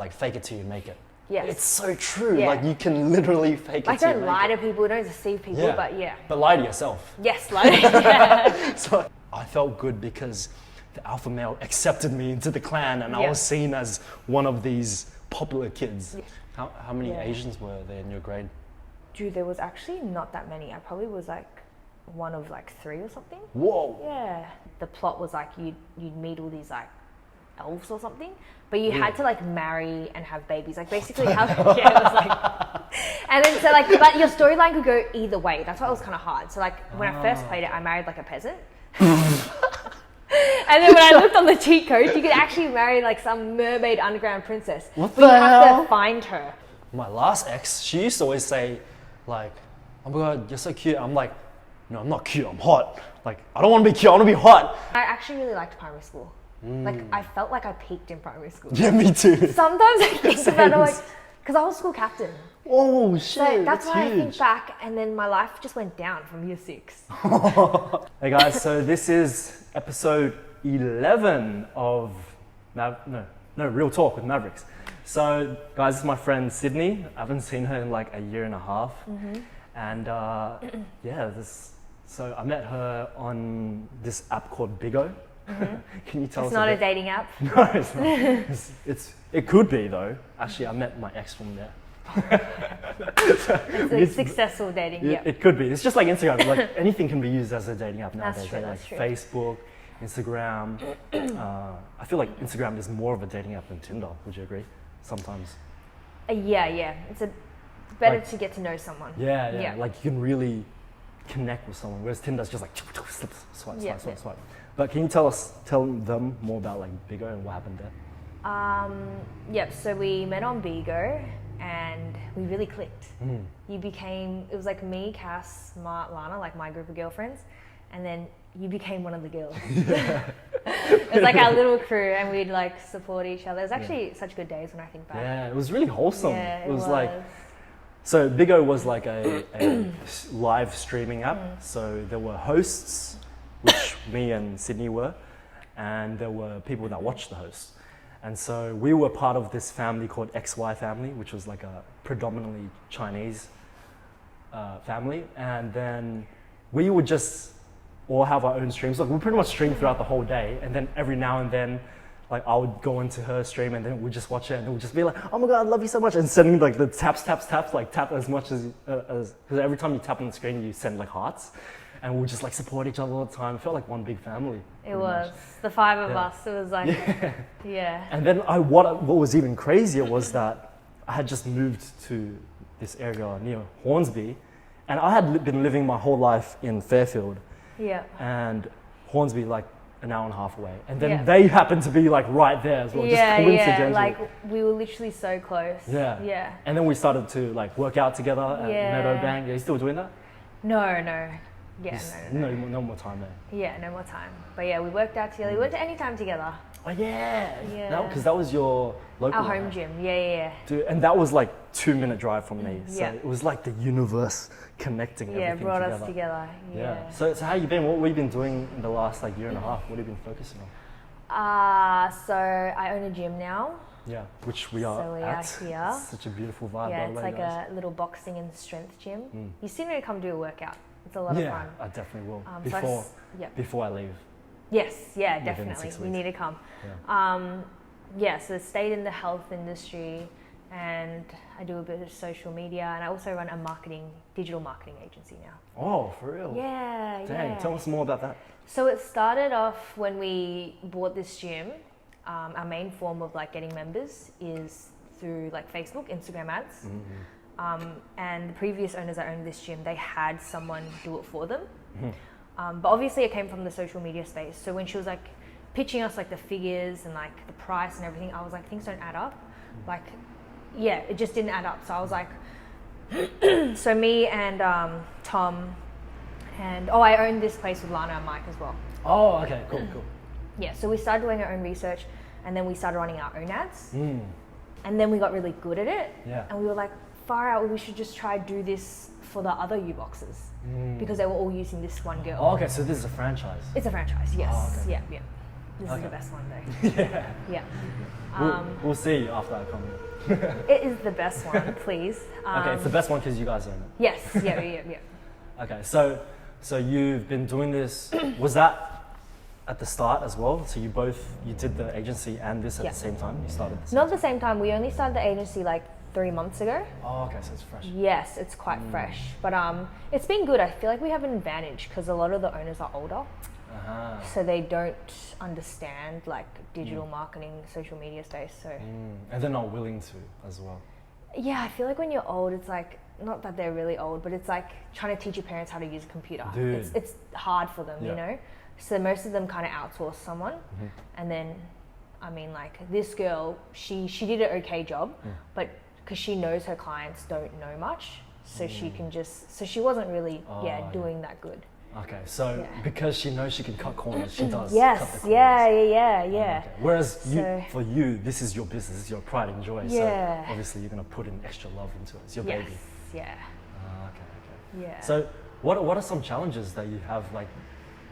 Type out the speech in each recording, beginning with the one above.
Like fake it till you make it. Yes. It's so true. Yeah. Like you can literally fake it Like, till you don't make lie it. to people, don't deceive people, but yeah. But lie to yourself. Yes, lie. Yeah. So I felt good because the alpha male accepted me into the clan and I was seen as one of these popular kids. Yeah. How many Asians were there in your grade? Dude, there was actually not that many. I probably was like one of like 3 or something. Whoa. Yeah. The plot was like you'd meet all these like elves or something, but you had to like marry and have babies. Like basically how it was like, and then so like, but your storyline could go either way. That's why it was kind of hard. So like when I first played it, I married like a peasant. And then when I looked on the cheat code, you could actually marry like some mermaid underground princess. What but the you have hell? to find her. My last ex, she used to always say like, oh my God, you're so cute. I'm like, no, I'm not cute, I'm hot. Like, I don't want to be cute, I want to be hot. I actually really liked primary school. Like, I felt like I peaked in primary school. Yeah, me too. Sometimes I think about it, like, because I was school captain. Oh shit, So that's why huge. I think back, and then my life just went down from year 6. Hey guys, so this is episode 11 of Real Talk with Maverex. So guys, this is my friend Sydney. I haven't seen her in like a year and a half. And so I met her on this app called Bigo. Can you tell us? It's not a dating app. No, it's not. It could be though. Actually, I met my ex from there. It's a successful dating, yeah. It could be. It's just like Instagram. Like anything can be used as a dating app nowadays. True, Like that's true. Facebook, Instagram. I feel like Instagram is more of a dating app than Tinder. Would you agree? Sometimes. Yeah. It's better Like- to get to know someone. Yeah. Like you can really connect with someone, whereas Tinder's just like swipe. But can you tell them more about like Bigo and what happened there? So we met on Bigo and we really clicked. It was like me, Cass, Mart, Lana, like my group of girlfriends, and then you became one of the girls. It was like our little crew and we'd like support each other. It was actually such good days when I think back. Yeah, it was really wholesome. Yeah, it was like, so Bigo was like a live streaming app. So there were hosts, which me and Sydney were, and there were people that watched the hosts. And so we were part of this family called XY family, which was like a predominantly Chinese family. And then we would just all have our own streams. Like we pretty much stream throughout the whole day. And then every now and then, like I would go into her stream and then we'd just watch it and it would just be like, oh my God, I love you so much. And sending like the taps, like tap as much as because every time you tap on the screen, you send like hearts. And we would just like support each other all the time. It felt like one big family. It was the 5 of us. It was like, yeah. And then what was even crazier was that I had just moved to this area near Hornsby, and I had been living my whole life in Fairfield. Yeah. And Hornsby like an hour and a half away, and then they happened to be like right there as well. Just coincidentally. Like we were literally so close. Yeah. And then we started to like work out together at Meadowbank. Are you still doing that? No. Yeah, No more time there. Yeah, no more time. But yeah, we worked out together. We worked any time together. Oh yeah. Yeah. Because that was your local. Our home gym. Yeah. Dude, and that was like 2-minute drive from me. So Yeah. it was like the universe connecting everything together. Yeah, brought us together. Yeah. So how you been? What have you been doing in the last like year and a half? What have you been focusing on? So I own a gym now. Yeah, which we are So we at. are here. It's such a beautiful vibe. Yeah, by the it's way, like guys. a little boxing and strength gym. You still need to come do a workout. It's a lot of fun. I definitely will. So Before I leave. Yes, yeah, Within definitely. 6 You weeks. need to come. So stayed in the health industry and I do a bit of social media and I also run a digital marketing agency now. Oh, for real? Yeah, Dang, tell us more about that. So it started off when we bought this gym. Our main form of like getting members is through like Facebook, Instagram ads. And the previous owners that owned this gym, they had someone do it for them. But obviously it came from the social media space. So when she was like pitching us like the figures and like the price and everything, I was like, things don't add up. Like, yeah, it just didn't add up. So I was like, so me and Tom and, I owned this place with Lana and Mike as well. Oh, okay, cool. Yeah, so we started doing our own research and then we started running our own ads. And then we got really good at it. Yeah. And we were like, far out, we should just try do this for the other U-boxes because they were all using this one girl. Oh, okay, so this is a franchise. It's a franchise, yes. Oh, okay. Yeah. This is the best one though. Yeah. Yeah. We'll see after I come in. It is the best one, please. Okay, it's the best one because you guys own it. Yes. Yeah. Okay, so you've been doing this. Was that at the start as well? So you did the agency and this at the same time? You started this? Not at the same time. We only started the agency like 3 months ago. Oh, okay, so it's fresh. Yes, it's quite fresh. But it's been good. I feel like we have an advantage because a lot of the owners are older. So they don't understand like digital marketing, social media space. So and they're not willing to as well. yeah, I feel like when you're old, it's like not that they're really old, but it's like trying to teach your parents how to use a computer. Dude. It's hard for them, you know. So most of them kind of outsource someone, and then I mean like this girl, she did an okay job, but because she knows her clients don't know much, so she can just she wasn't really doing that good. Okay, so because she knows she can cut corners, she does. Yes, cut the corners. yeah. Okay. Whereas for you, this is your business, it's your pride and joy. Yeah. So obviously you're gonna put in extra love into it. It's your baby. Yeah. Okay. Yeah. So what are some challenges that you have? Like,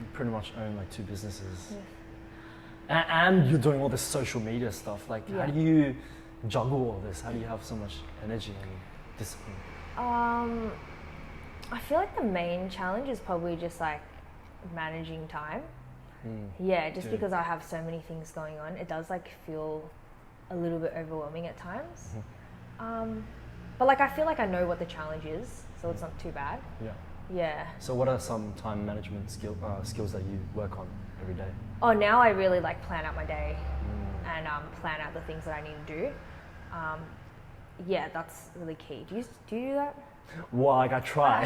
you pretty much own like 2 businesses, and you're doing all this social media stuff. Like, how do you juggle all this? How do you have so much energy and discipline? I feel like the main challenge is probably just like managing time. Yeah, just because I have so many things going on, it does like feel a little bit overwhelming at times. But like I feel like I know what the challenge is, so it's not too bad. Yeah. So what are some time management skills that you work on every day? Oh, now I really like plan out my day and plan out the things that I need to do. Yeah, that's really key. Do you do that? Well, like I try.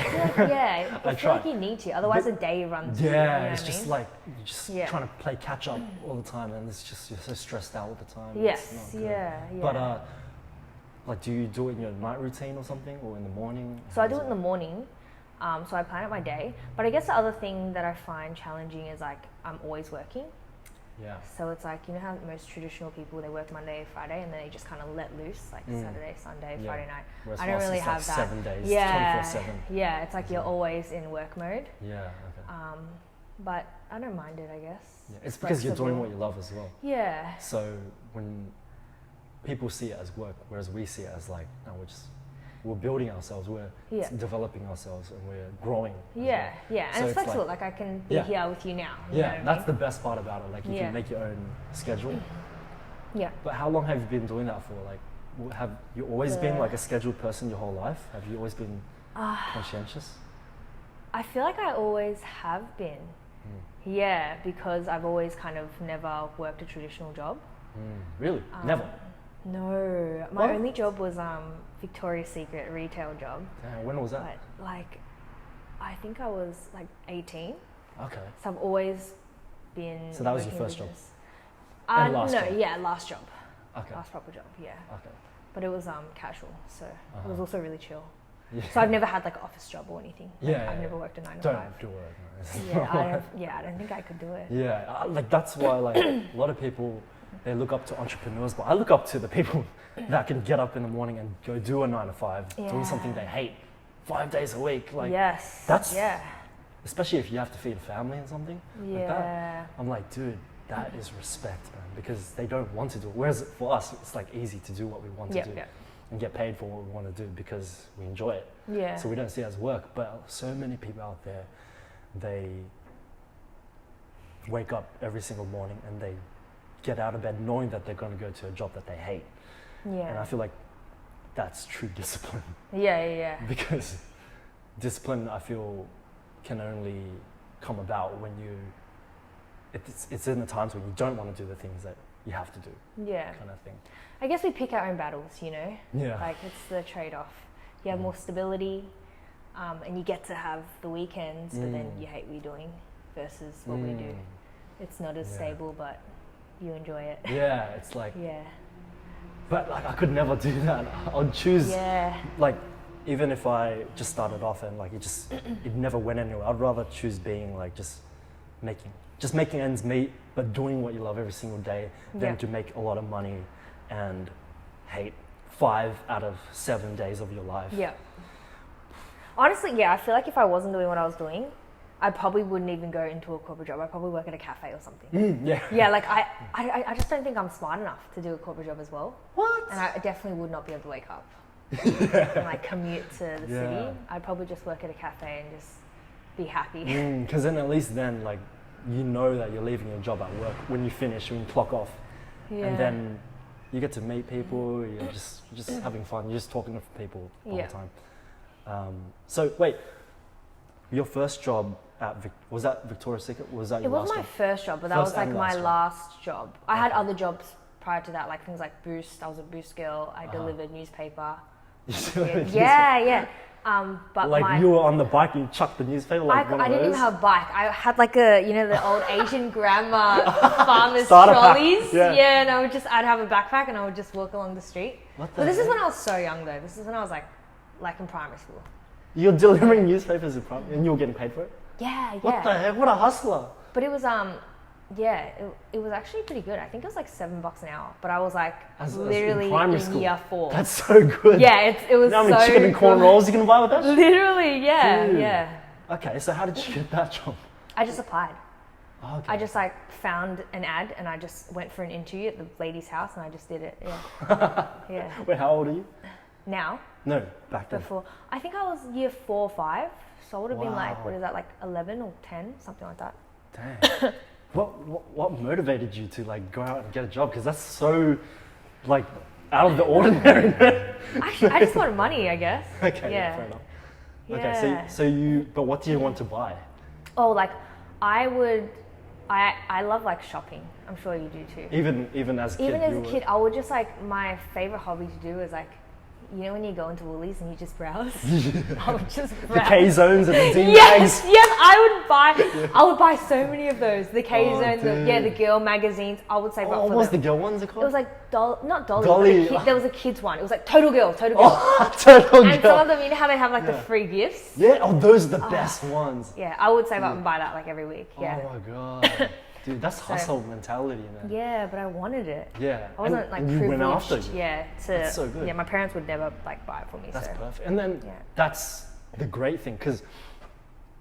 I feel like you need to, otherwise a day runs. Yeah, it's just like you're just trying to play catch up all the time, and it's just you're so stressed out all the time. Yes, But like, do you do it in your night routine or something, or in the morning? So I do it in the morning. So I plan out my day. But I guess the other thing that I find challenging is like I'm always working. Yeah. So it's like, you know how most traditional people, they work Monday, Friday, and then they just kind of let loose, like Saturday, Sunday, Friday night. Whereas I don't really it's have like that. 7 days, 24/7. Yeah, it's like you're always in work mode. Yeah, okay. But I don't mind it, I guess. Yeah. It's because you're doing what you love as well. Yeah. So when people see it as work, whereas we see it as like, no, we're building ourselves, we're developing ourselves, and we're growing. Yeah, and so it's flexible. Like I can be here with you now. You know what I mean? The best part about it. Like you can make your own schedule. Yeah. But how long have you been doing that for? Like, have you always been like a scheduled person your whole life? Have you always been conscientious? I feel like I always have been. Yeah, because I've always kind of never worked a traditional job. Really? Never? No. My only job was Victoria's Secret retail job. When was that? But like, I think I was like 18. Okay. So I've always been. So that was your first job? And last job? Yeah, last job. Okay. Last proper job, yeah. Okay. But it was casual, so it was also really chill. Yeah. So I've never had like an office job or anything. Like, I've never worked a 9 to 5. Don't do it. I don't think I could do it. Yeah, like that's why like a lot of people, they look up to entrepreneurs, but I look up to the people that can get up in the morning and go do a 9 to 5, doing something they hate 5 days a week. Like that's especially if you have to feed a family and something like that. I'm like, dude, that is respect, man, because they don't want to do it. Whereas for us, it's like easy to do what we want to do and get paid for what we want to do because we enjoy it. Yeah. So we don't see it as work. But so many people out there, they wake up every single morning and they get out of bed knowing that they're going to go to a job that they hate. Yeah. And I feel like that's true discipline. Yeah. Because discipline, I feel, can only come about when it's in the times when you don't want to do the things that you have to do. Yeah. Kind of thing. I guess we pick our own battles, you know? Yeah. Like it's the trade-off. You have more stability, and you get to have the weekends, but then you hate what you're doing versus what we do. It's not as stable, but you enjoy it. Yeah, it's like... Yeah. But like I could never do that. I'd choose... Like, even if I just started off and like it never went anywhere, I'd rather choose being like just making ends meet, but doing what you love every single day than to make a lot of money and hate 5 out of 7 days of your life. Yeah. Honestly, I feel like if I wasn't doing what I was doing, I probably wouldn't even go into a corporate job. I'd probably work at a cafe or something. Yeah. Yeah, like I just don't think I'm smart enough to do a corporate job as well. What? And I definitely would not be able to wake up and like commute to the Yeah. city. I'd probably just work at a cafe and just be happy. Because then at least then, like, you know that you're leaving your job at work when you finish, when you clock off. Yeah. And then you get to meet people, you're just having fun, you're just talking to people all Yeah. the time. So wait, your first job at was that Victoria's Secret? Was that It your was last my job? first job, but that First was like and my last job. last job. I had other jobs prior to that, like things like Boost. I was a Boost girl. I delivered newspaper. Yeah. But like you were on the bike, you chucked the newspaper, like one I of didn't those? even have a bike. I had like the old Asian grandma farmer's Starter pack, trolleys. yeah. Yeah, and I'd have a backpack and I would just walk along the street. What the But this is heck? when I was so young though. This is when I was like in primary school. You're delivering newspapers in front, and you were getting paid for it? Yeah. What the heck? What a hustler! But it was it was actually pretty good. I think it was like $7 an hour. But I was like As literally primary in school. year 4. That's so good. Yeah, it was You know how so many chicken and corn good. rolls you can buy with that? Literally, yeah, Dude. yeah. Okay, so how did you get that job? I just applied. Oh, okay. I just like found an ad and I just went for an interview at the lady's house and I just did it. Yeah. Yeah. Wait, how old are you? Now, No, back then. before, I think I was year 4 or 5. So I would have been like, Wow. what is that, like 11 or 10, something like that. Dang. What motivated you to like go out and get a job? Because that's so like out of the ordinary. Actually, I just wanted money, I guess. Okay, Yeah. fair enough. Yeah. Okay, so you, but what do you want to buy? Oh, like I love like shopping. I'm sure you do too. Even as a kid. Even as you a were- kid, I would just like, my favorite hobby to do is like, you know when you go into Woolies and you just browse? I would just the browse. K zones and the D Yes, bags. yes, I would buy so many of those. The K Oh, zones, dude. the girl magazines. I would save Oh, up what for was them. the girl ones it It called? was like not Dolly. Dolly. But there was a kids one. It was like Total Girl. Oh, Total And some Girl. of them, you know how they have like the Yeah. free gifts? Yeah, oh, those are the best ones. Yeah, I would save up and buy that like every week. Yeah. Oh my god. Dude, that's hustle mentality, man. Yeah, but I wanted it. Yeah. I wasn't and, like and you privileged. went after it. Yeah, That's so good. Yeah, my parents would never like buy it for me. That's so perfect. And then Yeah. that's the great thing, because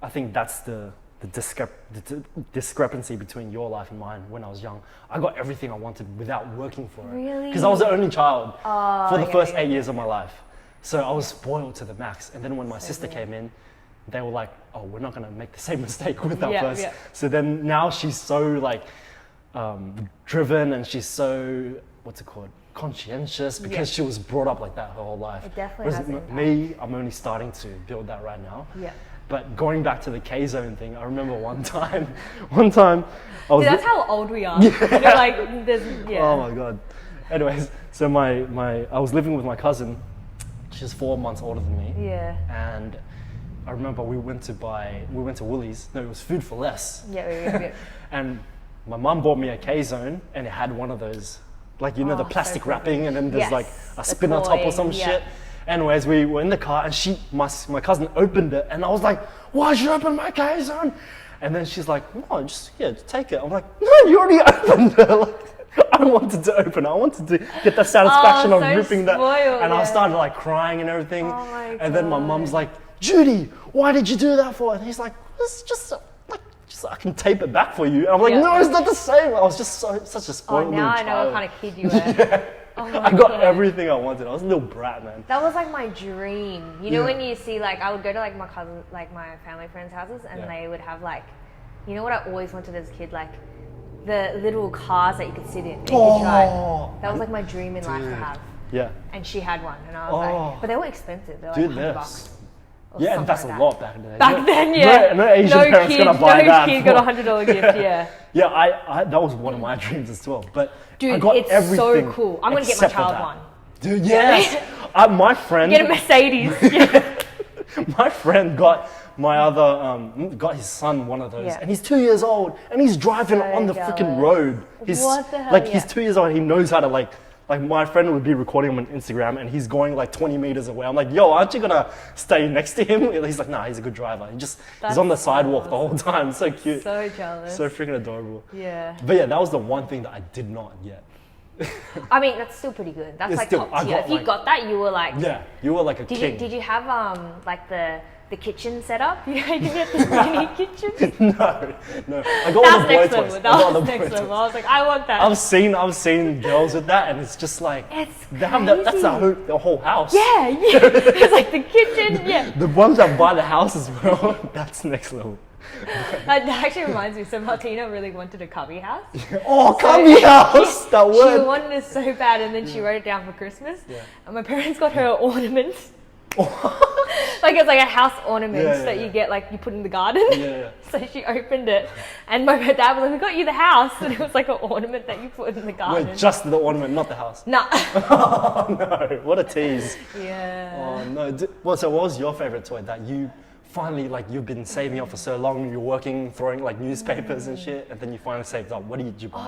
I think that's the discrepancy between your life and mine. When I was young, I got everything I wanted without working for it. Really? Because I was the only child for the yeah, first yeah, 8 years of my life. So I was spoiled to the max. And then when my sister good. came in, they were like, oh, we're not going to make the same mistake with our Yeah, first. yeah. So then now she's so like driven, and she's so, what's it called? Conscientious, because Yeah. she was brought up like that her whole life. It definitely Whereas has an impact. me, I'm only starting to build that right now. Yeah. But going back to the K zone thing, I remember one time I was. Dude, that's how old we are. You know, like there's Oh my god. Anyways, so I was living with my cousin. She's 4 months older than me. Yeah. And I remember we went to Woolies. No, it was Food for Less. Yeah. And my mum bought me a K zone, and it had one of those, like, you know, the Oh, so plastic cool. wrapping, and then there's Yes, like a the spin on top or toy, some yeah. shit. Anyways, we were in the car, and my cousin opened it, and I was like, "Why'd you open my K zone?" And then she's like, "No, just take it." I'm like, "No, you already opened it." Like, I wanted to open it. I wanted to get the satisfaction Oh, of so ripping that. spoiled, And I yeah. started like crying and everything. Oh my and then my God. mum's like, "Judy, why did you do that for?" And he's like, "It's just I can tape it back for you." And I'm like, Yeah. "No, it's not the same." I was just such a Oh, spoiled now little I know child. what kind of kid you were. Oh my I got God. everything I wanted. I was a little brat, man. That was like my dream. You know Yeah. when you see like I would go to like my cousin, like my family friends' houses, and Yeah. they would have like, you know what I always wanted as a kid, like the little cars that you could sit in and you could drive. That was like my dream in life to Dude. have. Yeah. And she had one, and I was Oh. like, but they were expensive. They were like Dude, $100. yes. or Yeah, something that's like a that. lot back then. Back then, yeah. No Asian parents kid, gonna buy no that. kid for- got a $100 gift. Yeah. Yeah, I that was one of my dreams as well. But I Dude, got it's everything so cool. I'm gonna get my except for child that. one. Dude, yes. My friend. Get a Mercedes. Yeah. My friend got my got his son one of those, Yeah. and he's 2 years old, and he's driving So on the freaking jealous. road. He's What the hell, like yeah. he's 2 years old, and he knows how to like my friend would be recording him on Instagram, and he's going like 20 meters away. I'm like, "Yo, aren't you gonna stay next to him?" He's like, "Nah, he's a good driver. He's That's on the so sidewalk the whole time. So cute, So jealous. so freaking adorable." Yeah. But yeah, that was the one thing that I did not get. I mean, that's still pretty good. That's It's like still- top I tier. got, If you like- got that, you were like. Yeah, you were like a Did king. you did you have like the the kitchen setup. You know, you get the mini kitchen. No. I got all the boy toys. That was next level. I was like, I want that. I've seen girls with that, and it's just like It's they have that, that's crazy. the whole house. Yeah. It's like the kitchen. Yeah. The ones that buy the house as well, that's next level. That actually reminds me. So Martina really wanted a cubby house. Oh, cubby house! That She word. wanted it so bad, and then she wrote it down for Christmas. Yeah. And my parents got her ornaments. Like it's like a house ornament that you get, like you put in the garden. Yeah. So she opened it, and my dad was like, "We got you the house," and it was like an ornament that you put in the garden. Wait, just the ornament, not the house. Nah. Oh no! What a tease. Yeah. Oh no! So what was your favorite toy that you finally, like, you've been saving up for so long? You're working, throwing like newspapers and shit, and then you finally saved up. What did you buy?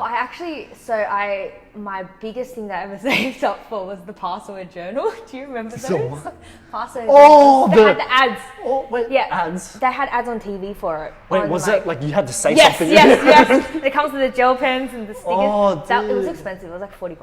My biggest thing that I ever saved up for was the password journal. Do you remember those? So what? Password Oh, journals. They had the ads. Oh wait, Yeah. ads. They had ads on TV for it. Wait, on, was it like you had to say Yes, something? yes. It comes with the gel pens and the stickers. Oh, It was dude. expensive. It was like $40.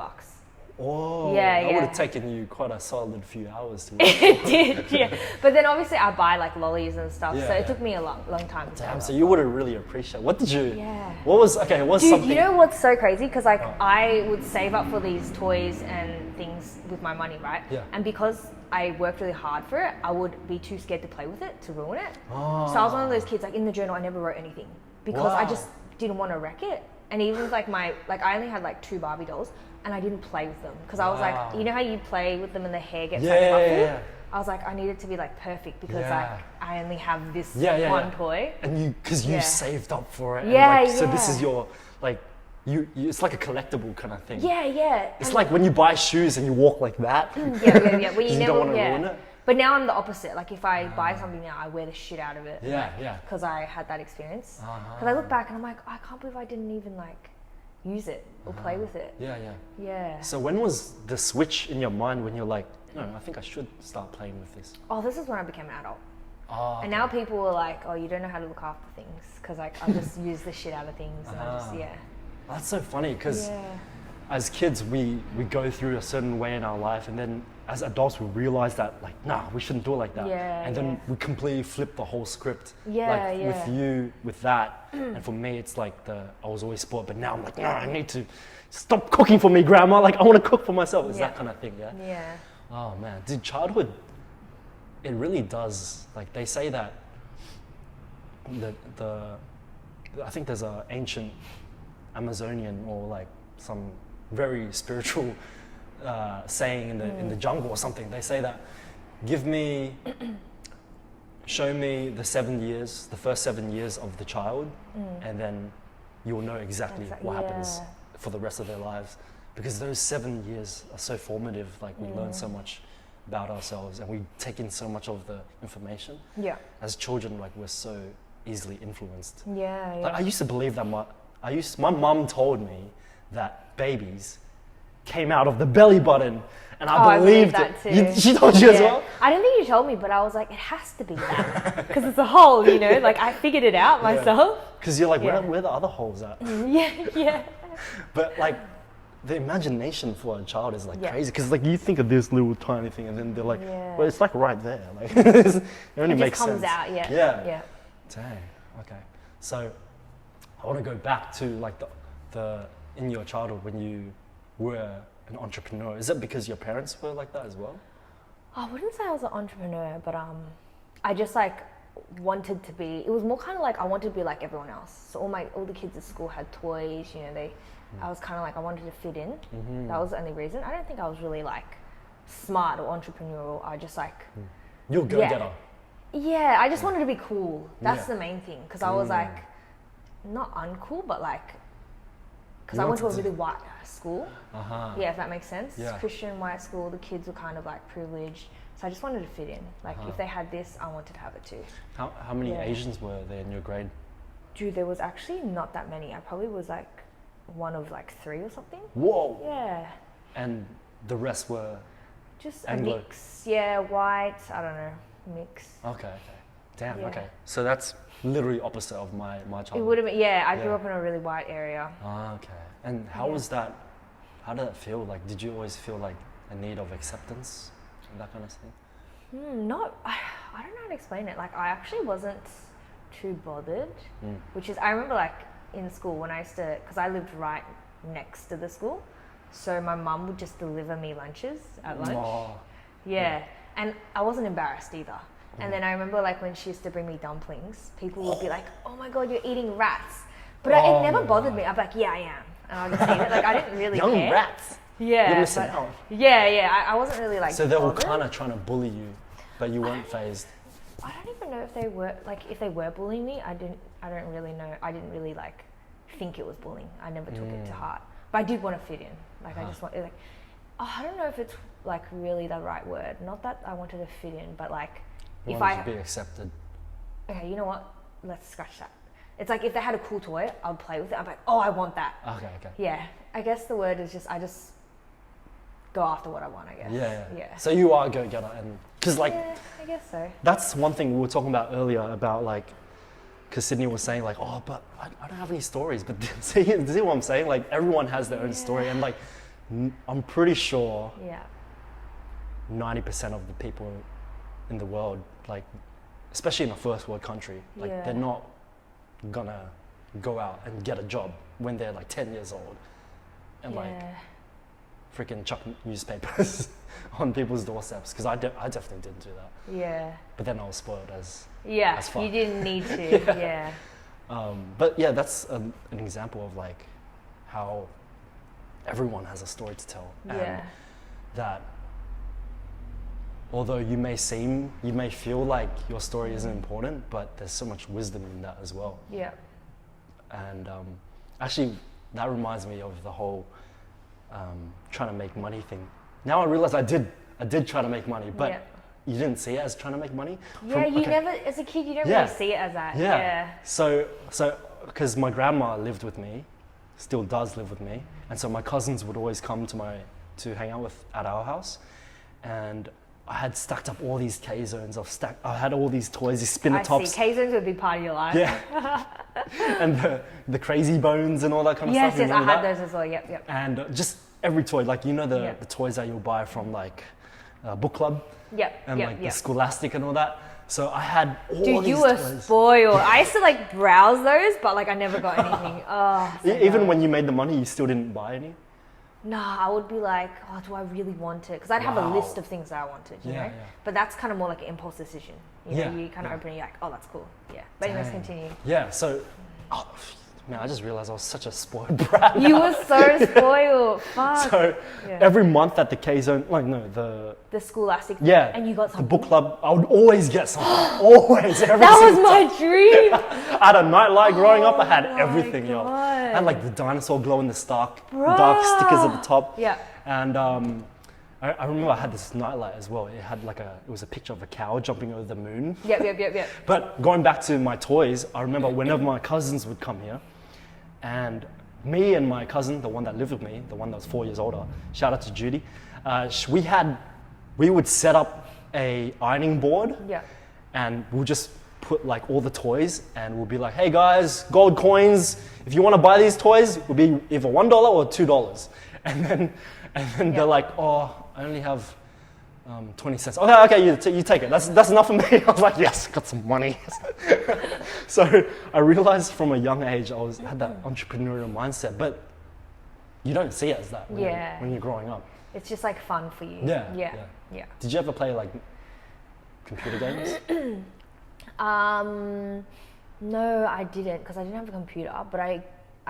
Oh, Yeah, that would yeah. have taken you quite a solid few hours to work. It did, yeah. But then obviously I buy like lollies and stuff, Yeah, so yeah. it took me a long time to Damn, save so up. you would have really appreciated. What did you? Yeah. What was okay? What's Dude, something? you know what's so crazy? Because like Oh. I would save up for these toys and things with my money, right? Yeah. And because I worked really hard for it, I would be too scared to play with it, to ruin it. Oh. So I was one of those kids, like in the journal, I never wrote anything because I Wow. just didn't want to wreck it. And even with I only had like 2 Barbie dolls, and I didn't play with them because I was Wow. like, you know how you play with them and the hair gets Yeah, like yeah, ruffled? yeah. I was like, I need it to be like perfect because Yeah. like I only have this Yeah, one yeah. toy. And you, because you Yeah. saved up for it. And Yeah, like, so this is yeah. your like, you. It's like a collectible kind of thing. Yeah, yeah. It's And- like when you buy shoes and you walk like that. yeah. When 'Cause you never, don't want to yeah. ruin it. But now I'm the opposite. Like if I buy something now, I wear the shit out of it. Yeah, yeah. Because I had that experience. Uh-huh. Because I look back and I'm like, I can't believe I didn't even like use it or play with it. Yeah, yeah. Yeah. So when was the switch in your mind when you're like, no, I think I should start playing with this? Oh, this is when I became an adult. Oh, And now people were like, oh, you don't know how to look after things. Because like I just use the shit out of things. And I just, yeah. that's so funny because Yeah. as kids we go through a certain way in our life, and then as adults we realize that like, nah, we shouldn't do it like that. Yeah, and then yeah. we completely flip the whole script. Yeah, like yeah. with you with that. And for me it's like I was always spoiled, but now I'm like, no, I need to stop cooking for me, grandma. Like I want to cook for myself. It's Yeah. that kind of thing, yeah. Yeah. Oh man, dude, childhood, it really does. Like they say that I think there's an ancient Amazonian or like some very spiritual saying in the jungle or something. They say that, show me the first 7 years of the child, and then you'll know exactly what happens yeah. for the rest of their lives. Because those 7 years are so formative. Like we learn so much about ourselves, and we take in so much of the information. Yeah. As children, like we're so easily influenced. Yeah. Like, I used to believe that my mum told me that babies came out of the belly button, and I believed that it. too. She told you as well? I don't think you told me, but I was like, it has to be that because it's a hole, you know. Like I figured it out myself. Because you're like, Yeah. where are the other holes at? Yeah, yeah. But like, the imagination for a child is like Yeah. crazy. Because like you think of this little tiny thing, and then they're like, Yeah. well, it's like right there. Like it only It makes just comes sense. out. Yeah. Yeah. Yeah. Dang. Okay. So I want to go back to like the in your childhood when you were an entrepreneur. Is it because your parents were like that as well? I wouldn't say I was an entrepreneur, but I just like wanted to be. It was more kind of like I wanted to be like everyone else. So all the kids at school had toys. You know, I was kind of like I wanted to fit in. That was the only reason. I don't think I was really like smart or entrepreneurial. I just like You're a go-getter. yeah. I just wanted to be cool. That's Yeah. the main thing because I was like not uncool, but like because I went to a really white school. Uh-huh. Yeah, if that makes sense. Yeah. Christian white school, the kids were kind of like privileged. So I just wanted to fit in. Like if they had this, I wanted to have it too. How many Yeah. Asians were there in your grade? Dude, there was actually not that many. I probably was like one of like 3 or something. Whoa. Yeah. And the rest were Just Anglo. a mix. Yeah, white, I don't know, mix. okay. Damn. Yeah. Okay. So that's literally opposite of my It childhood. would have been, yeah, I grew Yeah. up in a really white area. Ah, okay. And how Yeah. was that? How did that feel? Like, did you always feel like a need of acceptance and that kind of thing? Not, I don't know how to explain it. Like I actually wasn't too bothered, which is I remember like in school when I used to, because I lived right next to the school, so my mum would just deliver me lunches at lunch. Oh. Yeah, and I wasn't embarrassed either. And then I remember like when she used to bring me dumplings, people would be like, "Oh my god, you're eating rats," but it never bothered me. I'm like, "Yeah, I am," and I'll just eat it. Like I didn't really Young care. rats. Yeah, You're missing out. I wasn't really like. So they were bothered. kind of trying to bully you, but you weren't phased. I don't even know if they were bullying me. I don't really know. I didn't really like think it was bullying. I never took it to heart. But I did want to fit in. Like I just want like, I don't know if it's like really the right word. Not that I wanted to fit in, but like You if wanted I to be accepted. okay, you know what? Let's scratch that. It's like if they had a cool toy, I'd play with it. I'm like, oh, I want that. Okay. Yeah, I guess the word is I just go after what I want. I guess. Yeah. So you are a go-getter, and because like yeah, I guess so. that's one thing we were talking about earlier about like, because Sydney was saying like, oh, but I don't have any stories. But see what I'm saying? Like everyone has their own story, and like I'm pretty sure 90% of the people in the world, like especially in a first world country, like they're not gonna go out and get a job when they're like 10 years old and like freaking chuck newspapers on people's doorsteps, because I definitely didn't do that. Yeah. But then I was spoiled as fuck. You didn't need to. Yeah. But yeah, that's an example of like how everyone has a story to tell, and that although you may feel like your story isn't important, but there's so much wisdom in that as well. Yeah. And actually, that reminds me of the whole trying to make money thing. Now I realize I did try to make money, but you didn't see it as trying to make money. Yeah, never, as a kid, you don't really see it as that. Yeah. So because my grandma lived with me, still does live with me, and so my cousins would always come to hang out at our house, and I had stacked up all these K-zones. I had all these toys, these spinner tops. I see. K-zones would be part of your life. Yeah. And the crazy bones and all that kind of stuff. Yes, I had those as well. Yep. And just every toy, like the toys that you'll buy from like book club. Yep. And the Scholastic and all that. So I had all these toys. Dude, you were spoiled. I used to like browse those, but like I never got anything. Oh. So even when you made the money, you still didn't buy any? Nah, I would be like, oh, do I really want it? Because I'd have a list of things that I wanted, you know? But that's kind of more like an impulse decision. You know, you kind of open it, you're like, oh, that's cool. Yeah. But anyways, continue. Yeah, so, man, I just realized I was such a spoiled brat. You were so spoiled. Fuck. So, every month at the K-Zone, the Scholastic. Yeah. And you got something. The book club, I would always get something. Always. Every that was my dream. I had a nightlight growing up. I had everything, yo. I had like the dinosaur glow in the dark stickers at the top. Yeah. And I remember I had this nightlight as well. It had it was a picture of a cow jumping over the moon. Yep. But going back to my toys, I remember whenever my cousins would come here, and me and my cousin, the one that lived with me, the one that was 4 years older, shout out to Judy, we would set up a ironing board, and we'll just put like all the toys, and we'll be like, hey guys, gold coins, if you want to buy these toys, it will be either $1 or $2. And then they're like, oh, I only have 20 cents. Okay, you take it. That's enough for me. I was like, yes, got some money. So I realized from a young age I had that entrepreneurial mindset, but you don't see it as that when you're growing up. It's just like fun for you. Yeah. Did you ever play like computer games? No, I didn't, because I didn't have a computer, but I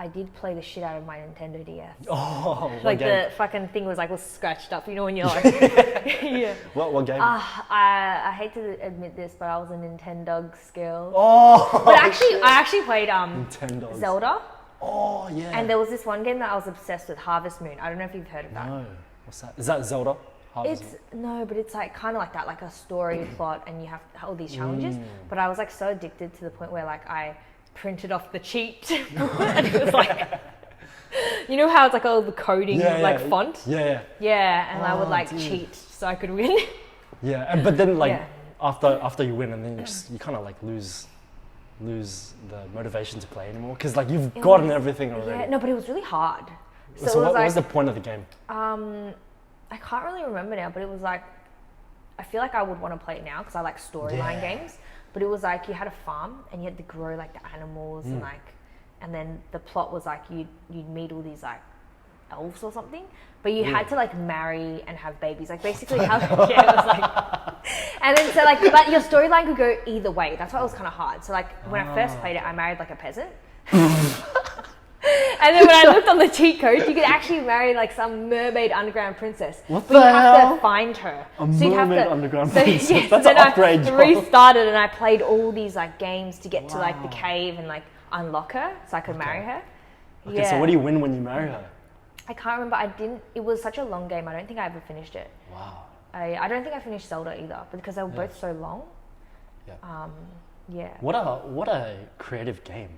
did play the shit out of my Nintendo DS. Oh, like the fucking thing was scratched up, you know, when you're like, yeah. What game? I hate to admit this, but I was a Nintendo girl. Oh, but I actually played Zelda. Oh yeah. And there was this one game that I was obsessed with, Harvest Moon. I don't know if you've heard of that. No, what's that? Is that Zelda? No, but it's like kind of like that, like a story plot, and you have all these challenges. But I was like so addicted to the point where like I printed off the cheat and it was like, you know how it's like all the coding font? Yeah, and I would like cheat so I could win. Yeah, but then like after you win, and then you kind of like lose the motivation to play anymore, because like you've gotten everything already. Yeah, no, but it was really hard. So what was the point of the game? I can't really remember now, but it was like I feel like I would want to play it now because I like storyline games. But it was like you had a farm and you had to grow like the animals and like, and then the plot was like you'd meet all these like elves or something, but you had to like marry and have babies. Like basically how it was like, and then so like, but your storyline could go either way. That's why it was kind of hard. So like when I first played it, I married like a peasant. And then when I looked on the cheat code, you could actually marry like some mermaid underground princess. What but the you have hell? to find her. A so you'd have mermaid to, underground so, princess. Yeah, That's then an upgrade, I Joel. restarted and I played all these like games to get to like the cave and like unlock her so I could marry her. Okay, so what do you win when you marry her? I can't remember. It was such a long game. I don't think I ever finished it. Wow. I don't think I finished Zelda either because they were both so long. Yeah. Yeah. What a creative game.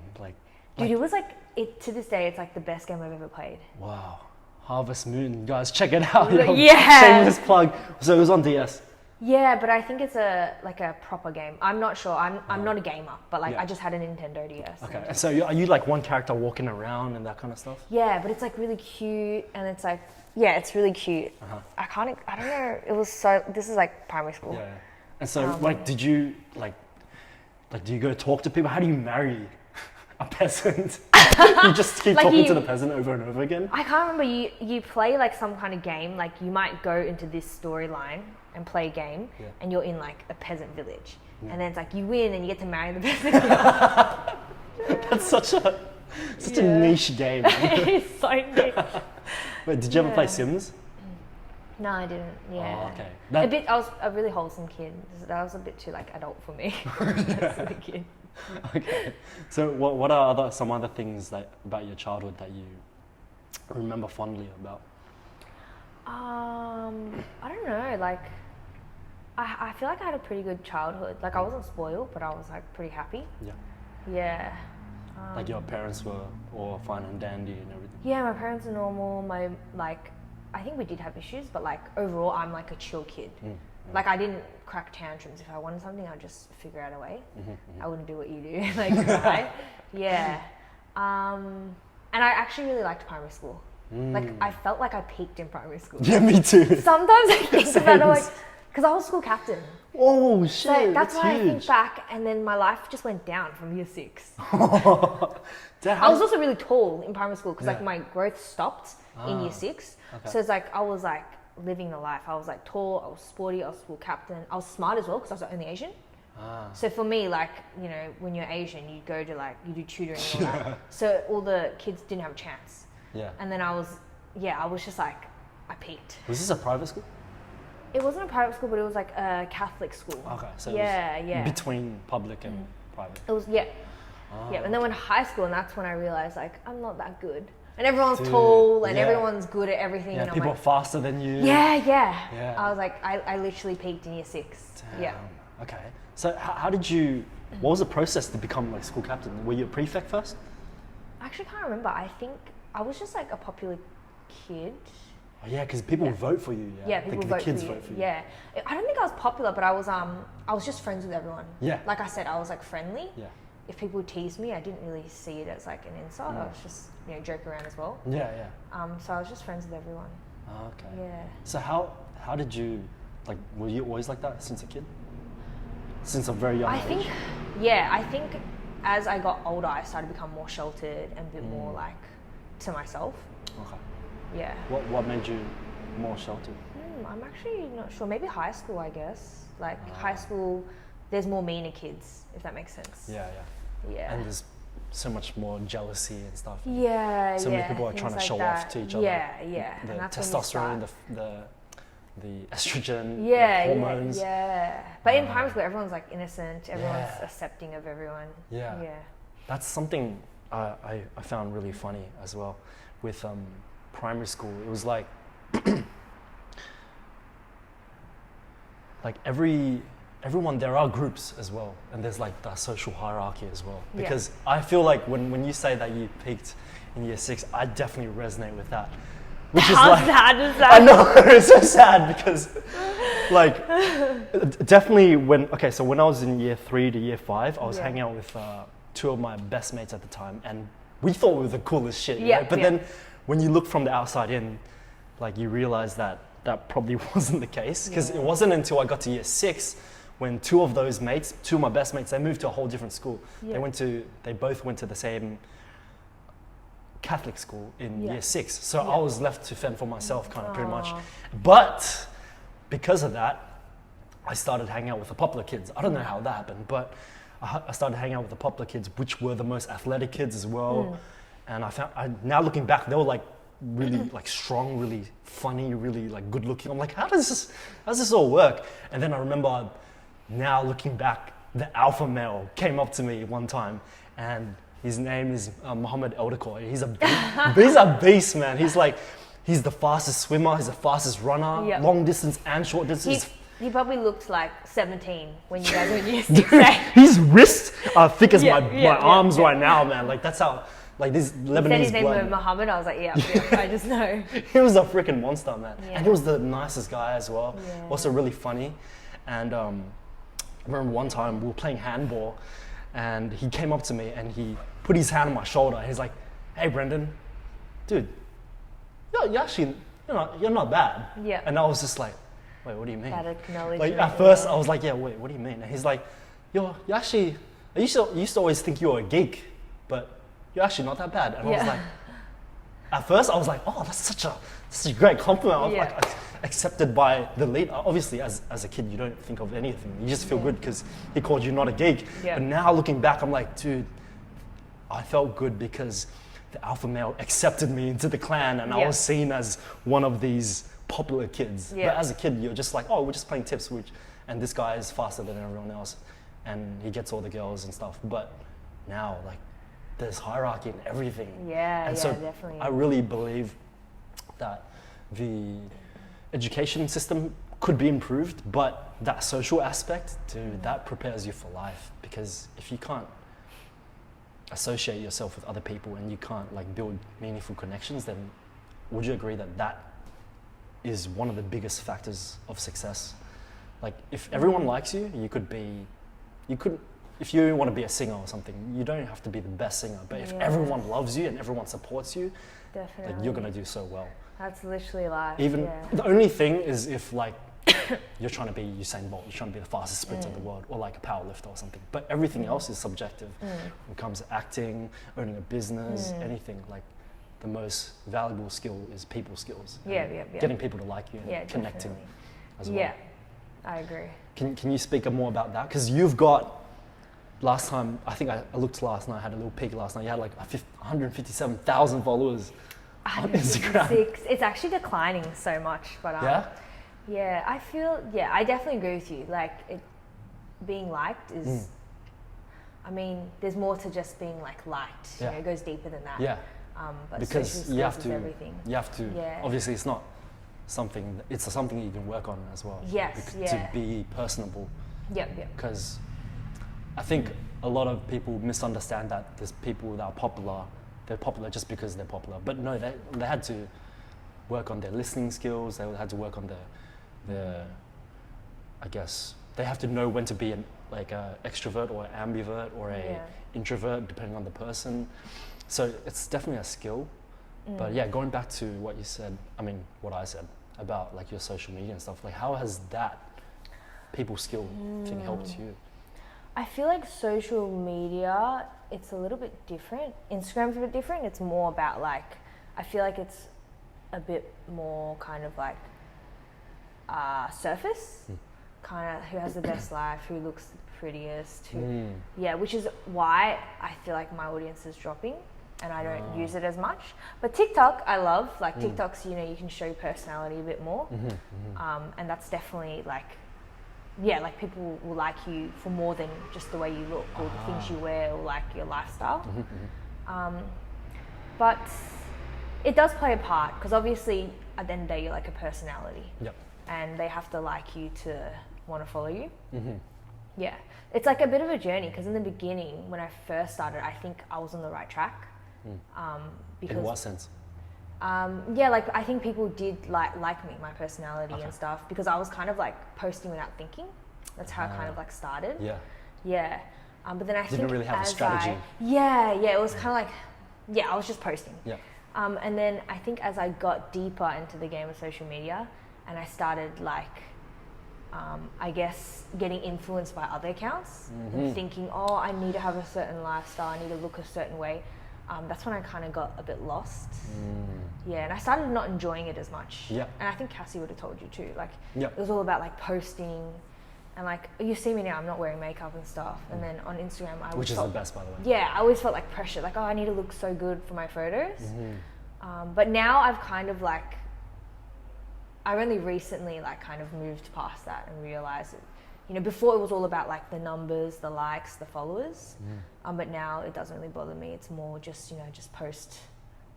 Dude, it was like, to this day, it's like the best game I've ever played. Wow. Harvest Moon, guys, check it out. Yeah. Shameless plug. So it was on DS. Yeah, but I think it's a proper game. I'm not sure. I'm not a gamer, but like I just had a Nintendo DS. Okay. And so are you like one character walking around and that kind of stuff? Yeah, but it's like really cute and it's like, yeah, it's really cute. I don't know. It was this is like primary school. Yeah. And so did you do you go talk to people? How do you marry a peasant? You just keep talking to the peasant over and over again? I can't remember. You play like some kind of game. Like you might go into this storyline and play a game and you're in like a peasant village. And then it's like you win and you get to marry the peasant. That's such a niche game. It's so niche. Wait, did you ever play Sims? No, I didn't. Yeah. Oh, okay. I was a really wholesome kid. That was a bit too like adult for me. As a kid. Okay. So what are some other things about your childhood that you remember fondly about? I don't know. Like, I feel like I had a pretty good childhood. Like, I wasn't spoiled, but I was like pretty happy. Yeah. Yeah. Like your parents were all fine and dandy and everything. Yeah, my parents are normal. I think we did have issues, but like overall, I'm like a chill kid. Like I didn't crack tantrums. If I wanted something, I'd just figure out a way. I wouldn't do what you do, like cry. Yeah. And I actually really liked primary school. Like I felt like I peaked in primary school. Yeah, me too. Sometimes I think about it, like, because I was school captain. Oh shit! So that's why huge. I think back, and then my life just went down from year 6. Damn. I was also really tall in primary school because like my growth stopped in year 6. Okay. So it's like I was like living the life. I was like tall, I was sporty, I was school captain. I was smart as well because I was the only Asian. So for me, like, you know, when you're Asian, you go to like, you do tutoring and all that. So all the kids didn't have a chance. Yeah. And then I was just like, I peaked. Was this a private school? It wasn't a private school, but it was like a Catholic school. Okay, so it was between public and private. It was, yeah. And then went to high school, and that's when I realized, like, I'm not that good. And everyone's tall, and everyone's good at everything. Yeah, and people I'm like, are faster than you. Yeah. I was like, I literally peaked in year 6. Damn. Yeah. Okay. So how did you, what was the process to become like school captain? Were you a prefect first? I actually can't remember. I think I was just like a popular kid. Oh yeah, because people vote for you. Yeah, people the kids vote for you. Yeah. I don't think I was popular, but I was just friends with everyone. Yeah. Like I said, I was like friendly. Yeah. If people teased me, I didn't really see it as like an insult. I was just, you know, joke around as well. Yeah. So I was just friends with everyone. Oh, okay. Yeah. So how did you, like, were you always like that since a kid? Since a very young age? I think as I got older, I started to become more sheltered and a bit more like to myself. Okay. Yeah. What made you more sheltered? I'm actually not sure. Maybe high school, I guess. Like high school, there's more meaner kids, if that makes sense. Yeah. Yeah. And there's so much more jealousy and stuff. Yeah. So many people are trying to show off to each other. Yeah. The And that's testosterone, the estrogen, the hormones. Yeah. But in primary school, everyone's like innocent. Everyone's accepting of everyone. Yeah. That's something I found really funny as well with primary school. It was like everyone, there are groups as well, and there's like the social hierarchy as well. Because I feel like when you say that you peaked in year 6, I definitely resonate with that. Which is How like, sad is that? I know, it's so sad because like definitely when I was in year 3 to year 5, I was hanging out with 2 of my best mates at the time, and we thought we were the coolest shit. Right? But then when you look from the outside in, like you realize that that probably wasn't the case, because it wasn't until I got to year 6 when two of my best mates, they moved to a whole different school. Yeah. They both went to the same Catholic school in Yeah. year 6. So I was left to fend for myself kind of pretty much. Aw. But because of that, I started hanging out with the popular kids. I don't know how that happened, but I started hanging out with the popular kids, which were the most athletic kids as well. And now looking back, they were like really like strong, really funny, really like good looking. I'm like, how does this all work? And then I remember now looking back, the alpha male came up to me one time, and his name is Mohammed Eldekoy. He's a beast, man. He's the fastest swimmer, he's the fastest runner, Yep. long distance and short distance. He probably looked like 17 when you guys were in year 6. His wrists are thick as my yeah, arms yeah. right now, man. Like that's how, like this Said Lebanese his name was blood. Muhammad. I was like, yeah, I just know. He was a freaking monster, man. Yeah. And he was the nicest guy as well. Yeah. Also really funny. And I remember one time we were playing handball, and he came up to me and he put his hand on my shoulder. And he's like, "Hey, Brendan, dude, you're not bad." Yeah. And I was just like, "Wait, what do you mean?" That acknowledgement. Like at first I was like, "Yeah, wait, what do you mean?" And he's like, "You actually, I used to always think you were a geek, but you're actually not that bad." And I was like, at first I was like, "Oh, that's such a great compliment." I was Yeah. like accepted by the lead. Obviously, as a kid, you don't think of anything. You just feel good because he called you not a geek. Yeah. But now looking back, I'm like, dude, I felt good because the alpha male accepted me into the clan, and I was seen as one of these popular kids. Yeah. But as a kid, you're just like, oh, we're just playing tips, and this guy is faster than everyone else, and he gets all the girls and stuff. But now, like, there's hierarchy in everything. Yeah, and yeah, so definitely. I really believe that the education system could be improved, but that social aspect, dude, that prepares you for life. Because if you can't associate yourself with other people and you can't like build meaningful connections, then would you agree that that is one of the biggest factors of success? Like if everyone likes you, if you want to be a singer or something, you don't have to be the best singer, but if everyone loves you and everyone supports you, Definitely. like you're gonna do so well. That's literally life. Even the only thing is if like you're trying to be Usain Bolt, you're trying to be the fastest sprinter in the world, or like a power lifter or something. But everything else is subjective. When it comes to acting, owning a business, anything, like the most valuable skill is people skills. Yeah. Getting people to like you and connecting definitely. as well. Yeah, I agree. Can you speak more about that? Because you've got, last time, I think I looked last night, I had a little peek last night, you had like 157,000 followers on Instagram. It's actually declining so much, but yeah, I feel, I definitely agree with you. Like being liked is, I mean, there's more to just being like liked. You know, it goes deeper than that. Yeah. But Because you have to, everything. obviously it's not something, it's something that you can work on as well. Yes, To be personable. Yep. Because I think a lot of people misunderstand that there's people that are popular, they're popular just because they're popular. But no, they had to work on their listening skills, they had to work on their I guess, they have to know when to be an extrovert or an ambivert or a introvert, depending on the person. So it's definitely a skill. But yeah, going back to what you said, what I said about like your social media and stuff, like how has that people skill thing helped you? I feel like social media, it's a little bit different. Instagram's a bit different. It's more about like, I feel like it's a bit more kind of like surface, kind of who has the best life, who looks the prettiest, which is why I feel like my audience is dropping and I don't use it as much. But TikTok, I love. Like TikTok's, you can show your personality a bit more. And that's definitely like, like people will like you for more than just the way you look or the things you wear or like your lifestyle. But it does play a part because obviously at the end of the day you're like a personality. Yep. And they have to like you to want to follow you. Yeah, it's like a bit of a journey because in the beginning when I first started, I think I was on the right track. Because, in what sense? Like I think people did like me, my personality and stuff, because I was kind of like posting without thinking. That's how I kind of like started. Yeah. But then I didn't really have a strategy. It was kind of like, I was just posting. Yeah. And then I think as I got deeper into the game of social media, and I started like, I guess, getting influenced by other accounts and thinking, oh, I need to have a certain lifestyle, I need to look a certain way. That's when I kind of got a bit lost. Yeah, and I started not enjoying it as much. Yeah. And I think Cassie would have told you too. Like, Yep. it was all about like posting, and like you see me now, I'm not wearing makeup and stuff. And then on Instagram, I Which is felt, the best, by the way. yeah, I always felt like pressure, like, oh, I need to look so good for my photos. But now I've kind of like, I've only recently like kind of moved past that and realized that, you know, before it was all about like the numbers, the likes, the followers. But now it doesn't really bother me. It's more just, you know, just post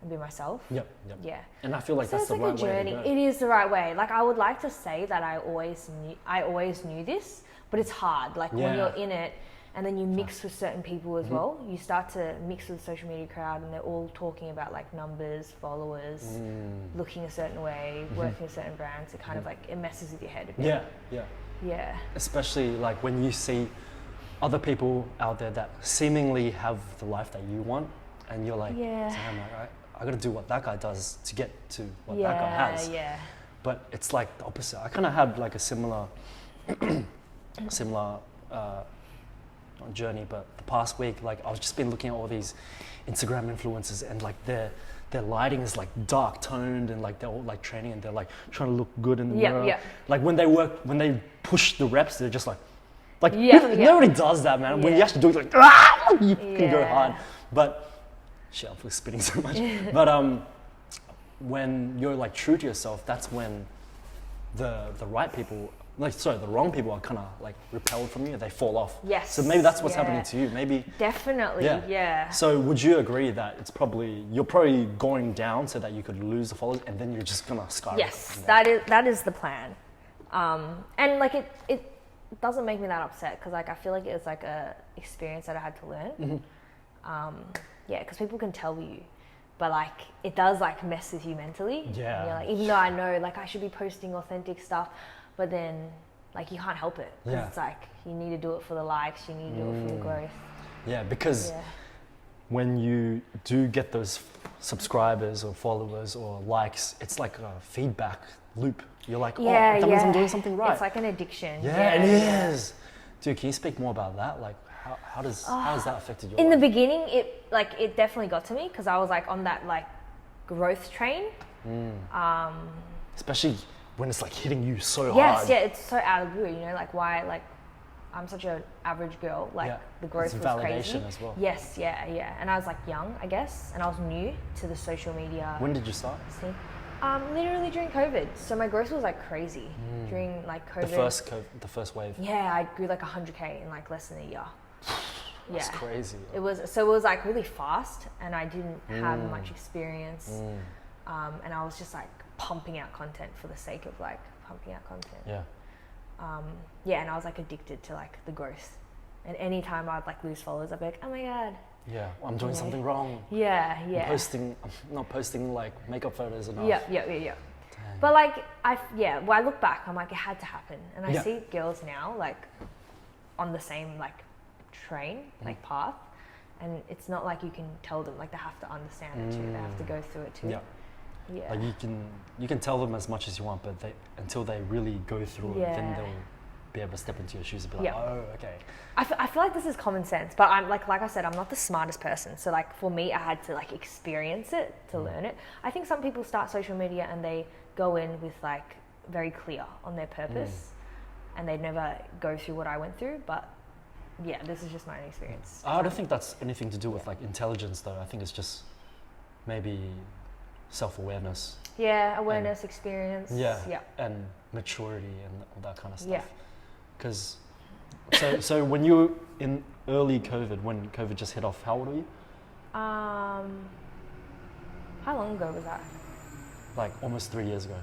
and be myself. Yep. Yeah. And I feel like So that's it's the like right a way journey. to go. It is the right way. Like, I would like to say that I always knew this, but it's hard. Like, when Yeah. you're in it and then you mix with certain people as well, you start to mix with the social media crowd, and they're all talking about like numbers, followers, looking a certain way, working with certain brands. It kind of like, it messes with your head a bit. Yeah, yeah. Yeah. Especially like when you see other people out there that seemingly have the life that you want, and you're like, Yeah. damn, I gotta do what that guy does to get to what Yeah, that guy has. yeah. But it's like the opposite. I kind of had like a similar not journey, but the past week, like I've just been looking at all these Instagram influencers, and like their lighting is like dark toned, and like they're all like training, and they're like trying to look good in the mirror. Yeah. Like when they push the reps, they're just like Yeah, yeah. nobody does that, man. When you Yeah. actually do it, like you can go Yeah. hard. But shit, I'm spitting so much. But when you're like true to yourself, that's when the right people, the wrong people are kind of like repelled from you. They fall off. Yes. So maybe that's what's Yeah. happening to you. Maybe. Definitely. Yeah. So would you agree that you're probably going down so that you could lose the followers, and then you're just gonna skyrocket? Yes, from there? that is the plan. And like it doesn't make me that upset, because like I feel like it was like a experience that I had to learn. Yeah, because people can tell you, but like it does like mess with you mentally. Yeah. And you're like, even though I know like I should be posting authentic stuff, but then like you can't help it. 'Cause Yeah. it's like you need to do it for the likes, you need to do it for the growth. Yeah, because Yeah. when you do get those subscribers or followers or likes, it's like a feedback loop. You're like, Yeah, that means I'm yeah. doing something right. It's like an addiction. Yeah, it is. Dude, can you speak more about that? Like, how has that affected your In the life? beginning, it definitely got to me, because I was like on that like growth train. Especially when it's like hitting you so Yes, hard. yeah, it's so out of the blue, you know, like why, like I'm such an average girl, like Yeah, the growth it's was validation crazy. as well. Yes, yeah, and I was like young, I guess, and I was new to the social media When did you start? scene. Literally during COVID, so my growth was like crazy during like COVID. The first wave. Yeah, I grew like 100K in like less than a year. That's Yeah. crazy. It was like really fast, and I didn't have much experience, and I was just like pumping out content for the sake of like pumping out content. Yeah. Yeah, and I was like addicted to like the growth, and anytime I'd like lose followers, I'd be like, oh my god. Yeah. I'm doing something wrong. Yeah. I'm not posting like makeup photos enough. Yeah. Dang. But like when I look back, I'm like, it had to happen, and I Yeah. see girls now like on the same like train, like path, and it's not like you can tell them, like they have to understand it too. They have to go through it too. Yeah. Yeah. Like you can tell them as much as you want, but until they really go through it, then Yeah. they'll be able to step into your shoes and be like, Yeah. oh, okay. I feel like this is common sense, but I'm like I said, I'm not the smartest person. So like for me, I had to like experience it to learn it. I think some people start social media and they go in with like very clear on their purpose, and they never go through what I went through. But yeah, this is just my own experience. I don't think that's anything to do with like intelligence, though. I think it's just maybe self-awareness. Yeah, awareness, experience. Yeah. Yeah. And maturity and all that kind of stuff. Yeah. Because, so when you were in early COVID, when COVID just hit off, how old were you? How long ago was that? Like almost 3 years ago.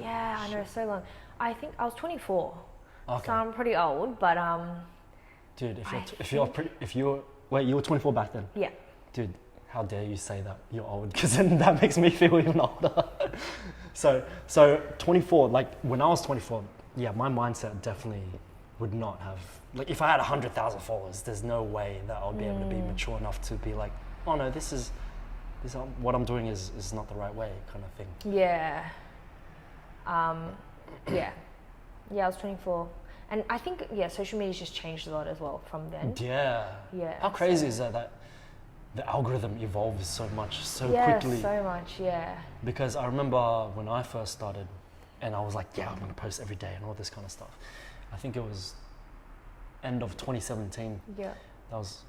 Yeah, I know, so long. I think I was 24. Okay. So I'm pretty old, but Dude, you were 24 back then. yeah. Dude, how dare you say that you're old? Because then that makes me feel even older. So 24, like when I was 24, yeah, my mindset definitely would not have, like if I had 100,000 followers, there's no way that I'll be able to be mature enough to be like, oh no, this what I'm doing is not the right way kind of thing. Yeah. Yeah, I was 24, and I think social media's just changed a lot as well from then. Yeah. Yeah. How crazy is that the algorithm evolves so much, so quickly? Yeah, so much. Yeah. Because I remember when I first started, and I was like, I'm gonna post every day and all this kind of stuff. I think it was end of 2017. Yeah. That was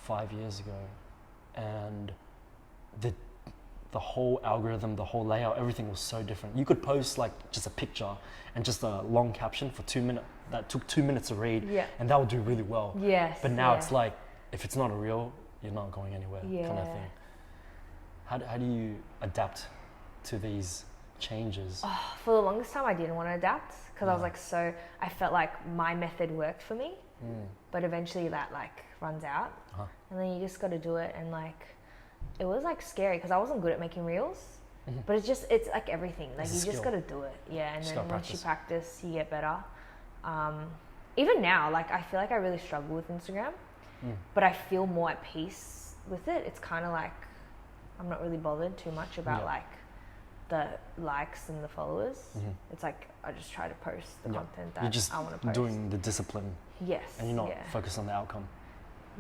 5 years ago, and the whole algorithm, the whole layout, everything was so different. You could post like just a picture and just a long caption for 2 minutes. That took 2 minutes to read, and that would do really well. Yes. But now it's like, if it's not a reel, you're not going anywhere, kind of thing. How do you adapt to these changes? Oh, for the longest time, I didn't want to adapt because I was like, I felt like my method worked for me, but eventually that like runs out, and then you just got to do it. And like, it was like scary because I wasn't good at making reels, but it's like everything. Like you just got to do it, and then once you practice, you get better. Even now, like I feel like I really struggle with Instagram, but I feel more at peace with it. It's kind of like I'm not really bothered too much about like the likes and the followers. It's like I just try to post the content that I want to post. You're just doing the discipline. Yes. And you're not focused on the outcome.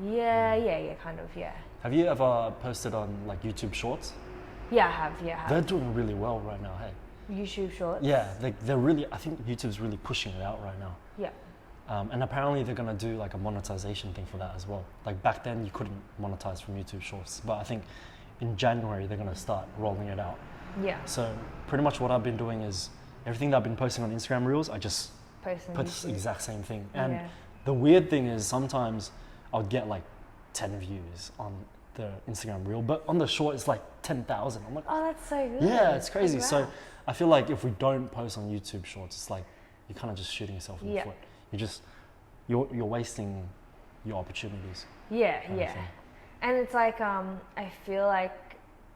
Yeah, kind of. Have you ever posted on like YouTube Shorts? Yeah, I have. They're doing really well right now, hey? YouTube Shorts? Yeah, they're really, I think YouTube's really pushing it out right now. Yeah. And apparently they're gonna do like a monetization thing for that as well. Like back then you couldn't monetize from YouTube Shorts, but I think in January they're gonna start rolling it out. Yeah. So pretty much what I've been doing is everything that I've been posting on Instagram Reels, I just put the exact same thing. And the weird thing is sometimes I'll get like 10 views on the Instagram Reel, but on the short it's like 10,000. I'm like, oh, that's so good. Yeah, it's crazy. So I feel like if we don't post on YouTube Shorts, it's like you're kind of just shooting yourself in the foot. You're wasting your opportunities. Yeah. And it's like I feel like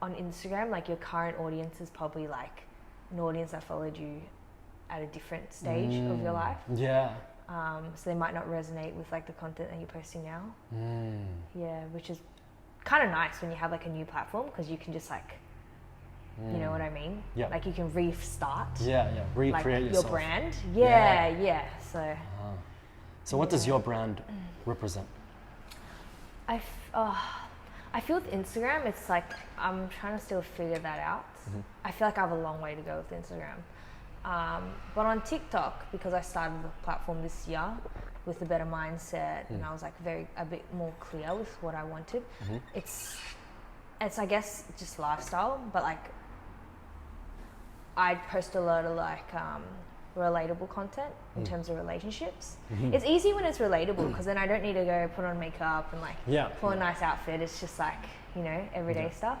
on Instagram, like your current audience is probably like an audience that followed you at a different stage of your life. Yeah. So they might not resonate with like the content that you're posting now. Yeah, which is kind of nice when you have like a new platform because you can just like, you know what I mean? Yeah. Like you can restart. Yeah. Recreate like your brand. Yeah. So what does your brand represent? I feel with Instagram, it's like I'm trying to still figure that out. I feel like I have a long way to go with Instagram. But on TikTok, because I started the platform this year with a better mindset and I was like a bit more clear with what I wanted. It's I guess just lifestyle, but like I post a lot of like relatable content in terms of relationships. It's easy when it's relatable because then I don't need to go put on makeup and like pull a nice outfit. It's just like, you know, everyday stuff.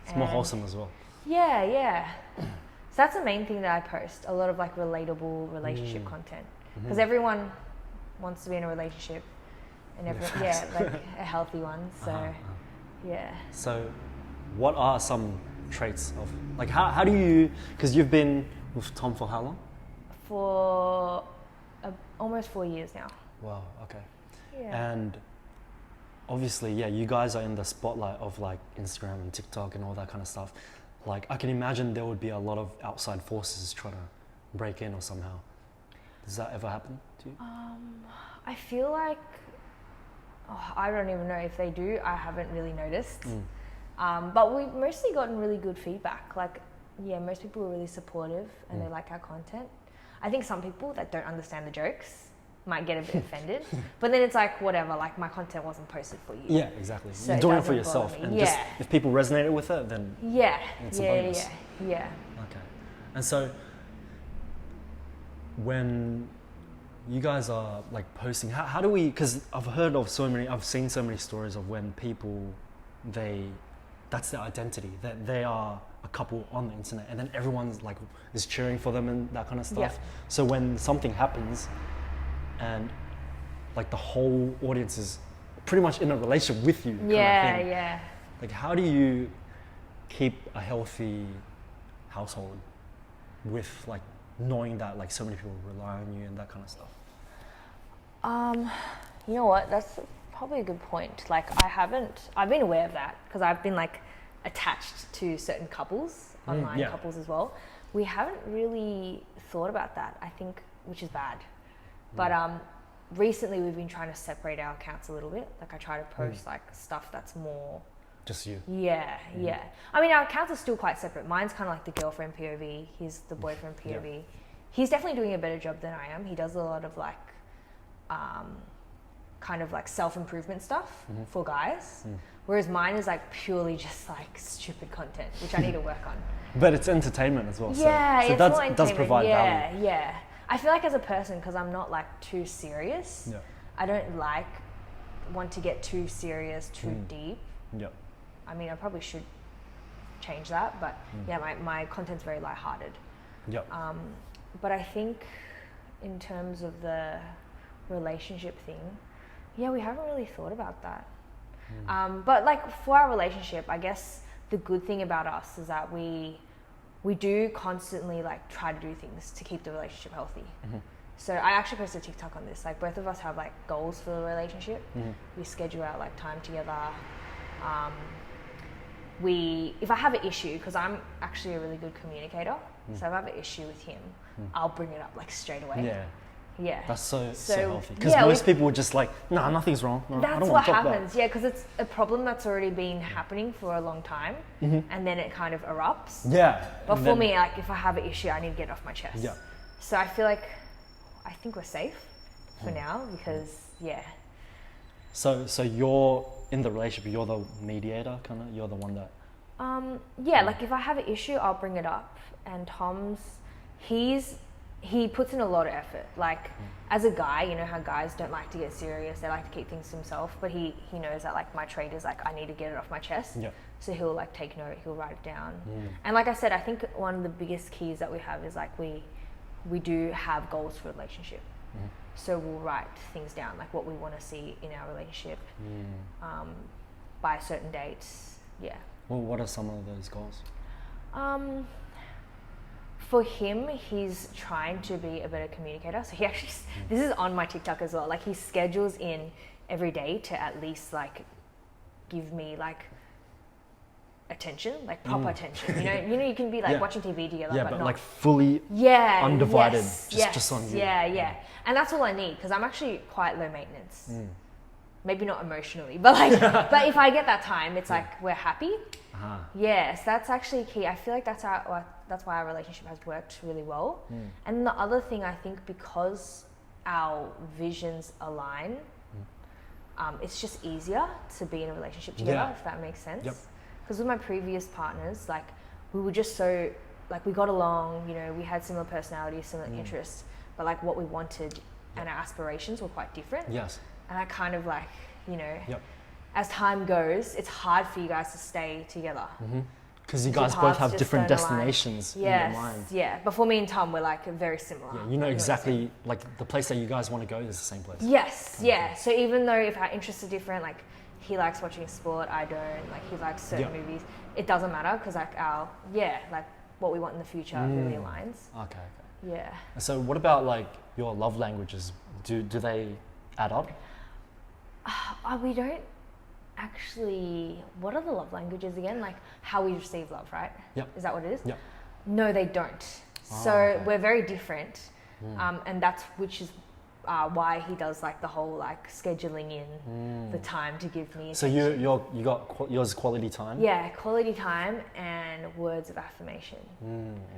It's more wholesome as well. Yeah. So that's the main thing that I post, a lot of like relatable relationship content. Because everyone wants to be in a relationship and everyone, like a healthy one. So, So what are some traits of, like how do you, because you've been with Tom for how long? For almost 4 years now. Wow, okay. Yeah. And obviously, you guys are in the spotlight of like Instagram and TikTok and all that kind of stuff. Like I can imagine there would be a lot of outside forces trying to break in or somehow. Does that ever happen to you? I feel like, I don't even know if they do. I haven't really noticed. But we've mostly gotten really good feedback. Like, most people are really supportive and they like our content. I think some people that don't understand the jokes might get a bit offended, but then it's like, whatever, like my content wasn't posted for you. Yeah, exactly. So you're doing it for yourself. And just, if people resonated with it, then it's a bonus. Yeah. Okay. And so when you guys are like posting, how do we, because I've seen so many stories of when people, that's their identity, that they are a couple on the internet and then everyone's like is cheering for them and that kind of stuff. So when something happens and like the whole audience is pretty much in a relationship with you kind of thing, like how do you keep a healthy household with like knowing that like so many people rely on you and that kind of stuff? You know what, that's probably a good point. Like I've been aware of that because I've been like attached to certain couples, online couples as well, We haven't really thought about that, I think, which is bad. But recently we've been trying to separate our accounts a little bit. Like I try to post like stuff that's more... Just you. Yeah. I mean, our accounts are still quite separate. Mine's kind of like the girlfriend POV. He's the boyfriend POV. Yeah. He's definitely doing a better job than I am. He does a lot of like, kind of like self-improvement stuff for guys. Whereas mine is like purely just like stupid content, which I need to work on. But it's entertainment as well. Yeah, so it's that more entertainment. does provide value. Yeah. I feel like as a person, because I'm not like too serious, I don't like want to get too serious, too deep. Yep. I mean, I probably should change that, but yeah, my content's very lighthearted. Yep. But I think in terms of the relationship thing, yeah, we haven't really thought about that. But like for our relationship, I guess the good thing about us is that we do constantly like try to do things to keep the relationship healthy. So I actually posted a TikTok on this. Like both of us have like goals for the relationship. We schedule out like time together. If I have an issue, because I'm actually a really good communicator, so if I have an issue with him, I'll bring it up like straight away. Yeah. That's so healthy. Because most people would just like, no, nothing's wrong. No, that's I don't what want to talk happens. about it. Yeah, because it's a problem that's already been happening for a long time, and then it kind of erupts. Yeah. But for me, like if I have an issue, I need to get it off my chest. Yeah. So I feel like, I think we're safe for now because So you're in the relationship. You're the mediator, kind of. You're the one that. Like if I have an issue, I'll bring it up. And Tom's, he puts in a lot of effort. Like as a guy, you know how guys don't like to get serious. They like to keep things to himself. But he knows that like my trait is like I need to get it off my chest. Yeah. So he'll like take note. He'll write it down. And like I said, I think one of the biggest keys that we have is like we do have goals for a relationship. So we'll write things down, like what we want to see in our relationship by certain dates. Yeah. Well, what are some of those goals? For him, he's trying to be a better communicator. So he actually, this is on my TikTok as well. Like he schedules in every day to at least like give me like attention, like proper attention. You know, you can be like watching TV together, but not like fully undivided, just on you. Yeah. And that's all I need because I'm actually quite low maintenance. Maybe not emotionally, but like, but if I get that time, it's like we're happy. Yes, that's actually key. I feel like that's why our relationship has worked really well. And the other thing, I think, because our visions align, it's just easier to be in a relationship together, if that makes sense. Because with my previous partners, like we were just so, like we got along, you know, we had similar personalities, similar interests, but like what we wanted and our aspirations were quite different. Yes. And I kind of like, you know, as time goes, it's hard for you guys to stay together. Because you guys both have different destinations in your mind. Yeah, but for me and Tom, we're like very similar. Yeah, you know exactly, like the place that you guys want to go is the same place. Yes, So even though if our interests are different, like he likes watching sport, I don't, like he likes certain movies, it doesn't matter because like like what we want in the future really aligns. Okay. Yeah. So what about like your love languages? Do they add up? We don't actually. What are the love languages again? Like how we receive love, right? Yep. Is that what it is? Yep. No, they don't. So we're very different, and that's which is why he does like the whole like scheduling in the time to give me attention. So you got yours quality time? Yeah, quality time and words of affirmation.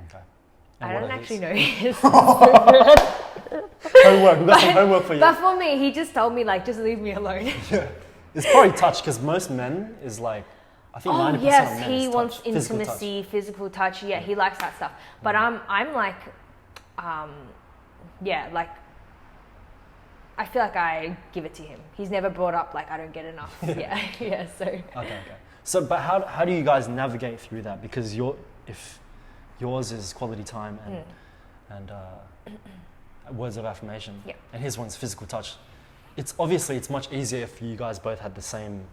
Okay. I don't actually know his. Homework. We've got some homework for you. But for me, he just told me like, just leave me alone. Yeah. It's probably touch because most men is like, I think 90% of men he is wants touch, intimacy, physical touch. Yeah, he likes that stuff. But I'm like, like, I feel like I give it to him. He's never brought up like I don't get enough. Yeah. So. Okay. So, but how do you guys navigate through that? Because if yours is quality time and words of affirmation, and his one's physical touch. It's much easier if you guys both had the same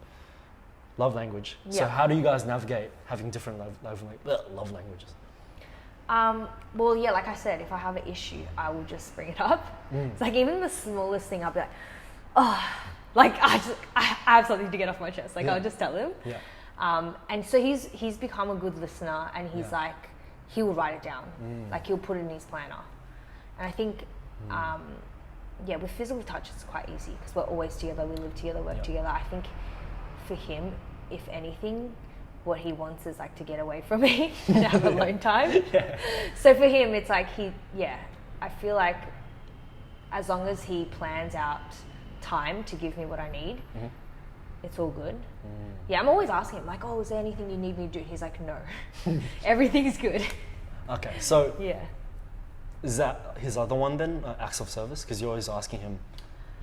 love language. So how do you guys navigate having different love languages? Like I said, if I have an issue, I will just bring it up. It's like even the smallest thing, I'll be like, I have something to get off my chest. Like I'll just tell him. And so he's become a good listener, and he's like, he will write it down. Like he'll put it in his planner. And I think, with physical touch, it's quite easy because we're always together. We live together, work together. I think for him, if anything, what he wants is like to get away from me and have alone time. So for him, it's like I feel like as long as he plans out time to give me what I need, it's all good. Yeah, I'm always asking him like, oh, is there anything you need me to do? He's like, no, everything's good. Okay, so is that his other one then, acts of service? Because you're always asking him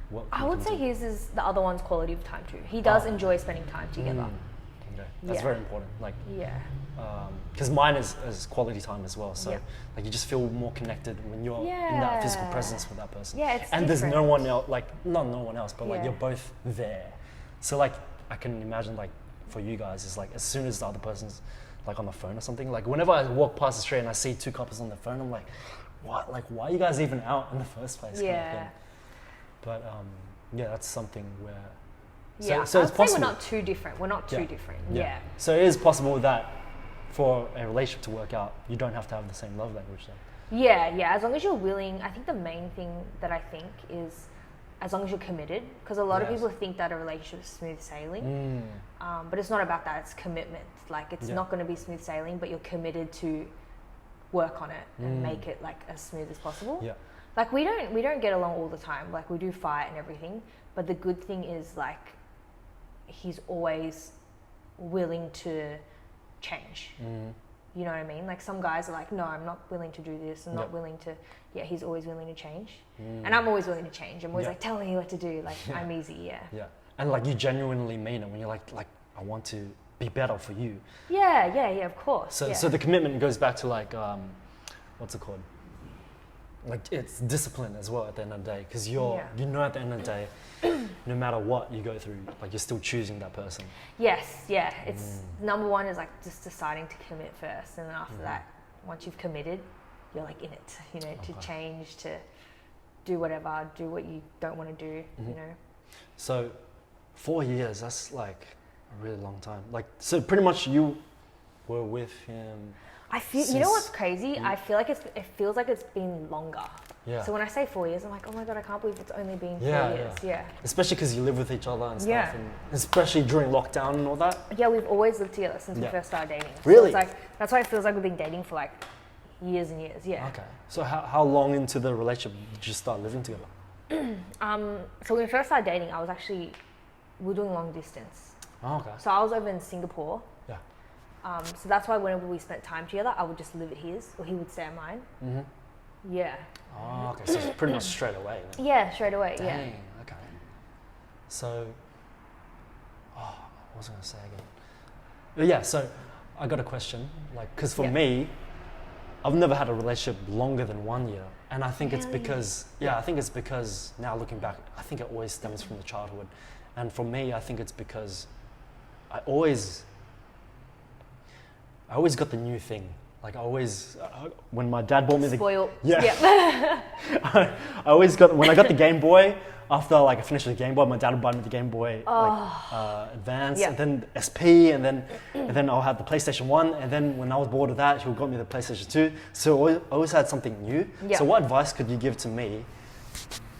what I would say his is the other one's quality of time too. He does enjoy spending time together. Okay. That's very important. Like, yeah. Because mine is quality time as well. So like you just feel more connected when you're in that physical presence with that person. Yeah, it's and different. there's no one else, like not no one else, but like you're both there. So like I can imagine like for you guys, it's like as soon as the other person's like on the phone or something, like whenever I walk past the street and I see two couples on the phone, I'm like, what? Like why are you guys even out in the first place? Kind of thing. But that's something where. So it's possible. We're not too different. We're not too different. Yeah. So it is possible that for a relationship to work out, you don't have to have the same love language then. Yeah. As long as you're willing, I think the main thing that I think is as long as you're committed, because a lot of people think that a relationship is smooth sailing, but it's not about that. It's commitment. Like it's not going to be smooth sailing, but you're committed to work on it and make it like as smooth as possible. Yeah. Like we don't get along all the time. Like we do fight and everything, but the good thing is like he's always willing to change. You know what I mean? Like some guys are like, no, I'm not willing to do this. I'm not willing to. Yeah, he's always willing to change, and I'm always willing to change. I'm always like, tell me what to do. Like I'm easy. Yeah, and like you genuinely mean it when you're like I want to be better for you. Yeah, of course. So the commitment goes back to like what's it called? Like it's discipline as well at the end of the day, because you know at the end of the day, no matter what you go through, like you're still choosing that person. Yes, it's number one is like just deciding to commit first, and then after that, once you've committed, you're like in it, you know, to change, to do whatever, do what you don't want to do, you know. So 4 years, that's like a really long time. Like, so pretty much you were with him. I feel, you know what's crazy? I feel like it feels like it's been longer. Yeah. So when I say 4 years, I'm like, oh my God, I can't believe it's only been 4 years. Yeah. Especially because you live with each other and stuff, and especially during lockdown and all that. Yeah, we've always lived together since we first started dating. So really? it's like, that's why it feels like we've been dating for like years and years. Yeah. Okay. So how long into the relationship did you start living together? So when we first started dating, we were doing long distance. Oh, okay. So I was over in Singapore. Yeah. So that's why whenever we spent time together, I would just live at his, or he would stay at mine. Yeah. Oh, okay. So it's pretty much straight away. Then. Yeah, straight away. Dang, yeah. Okay. So, what was I going to say again? But yeah. So, I got a question. Like, because for me, I've never had a relationship longer than 1 year, and I think it's because I think it's because now looking back, I think it always stems from the childhood, and for me, I think it's because I always got the new thing. Like I always, when my dad bought me Spoiled. I always got, when I got the Game Boy, after like I finished the Game Boy, my dad would buy me the Game Boy Advance, and then SP, and then I'll have the PlayStation 1, and then when I was bored of that, he got me the PlayStation 2. So I always had something new. Yeah. So what advice could you give to me,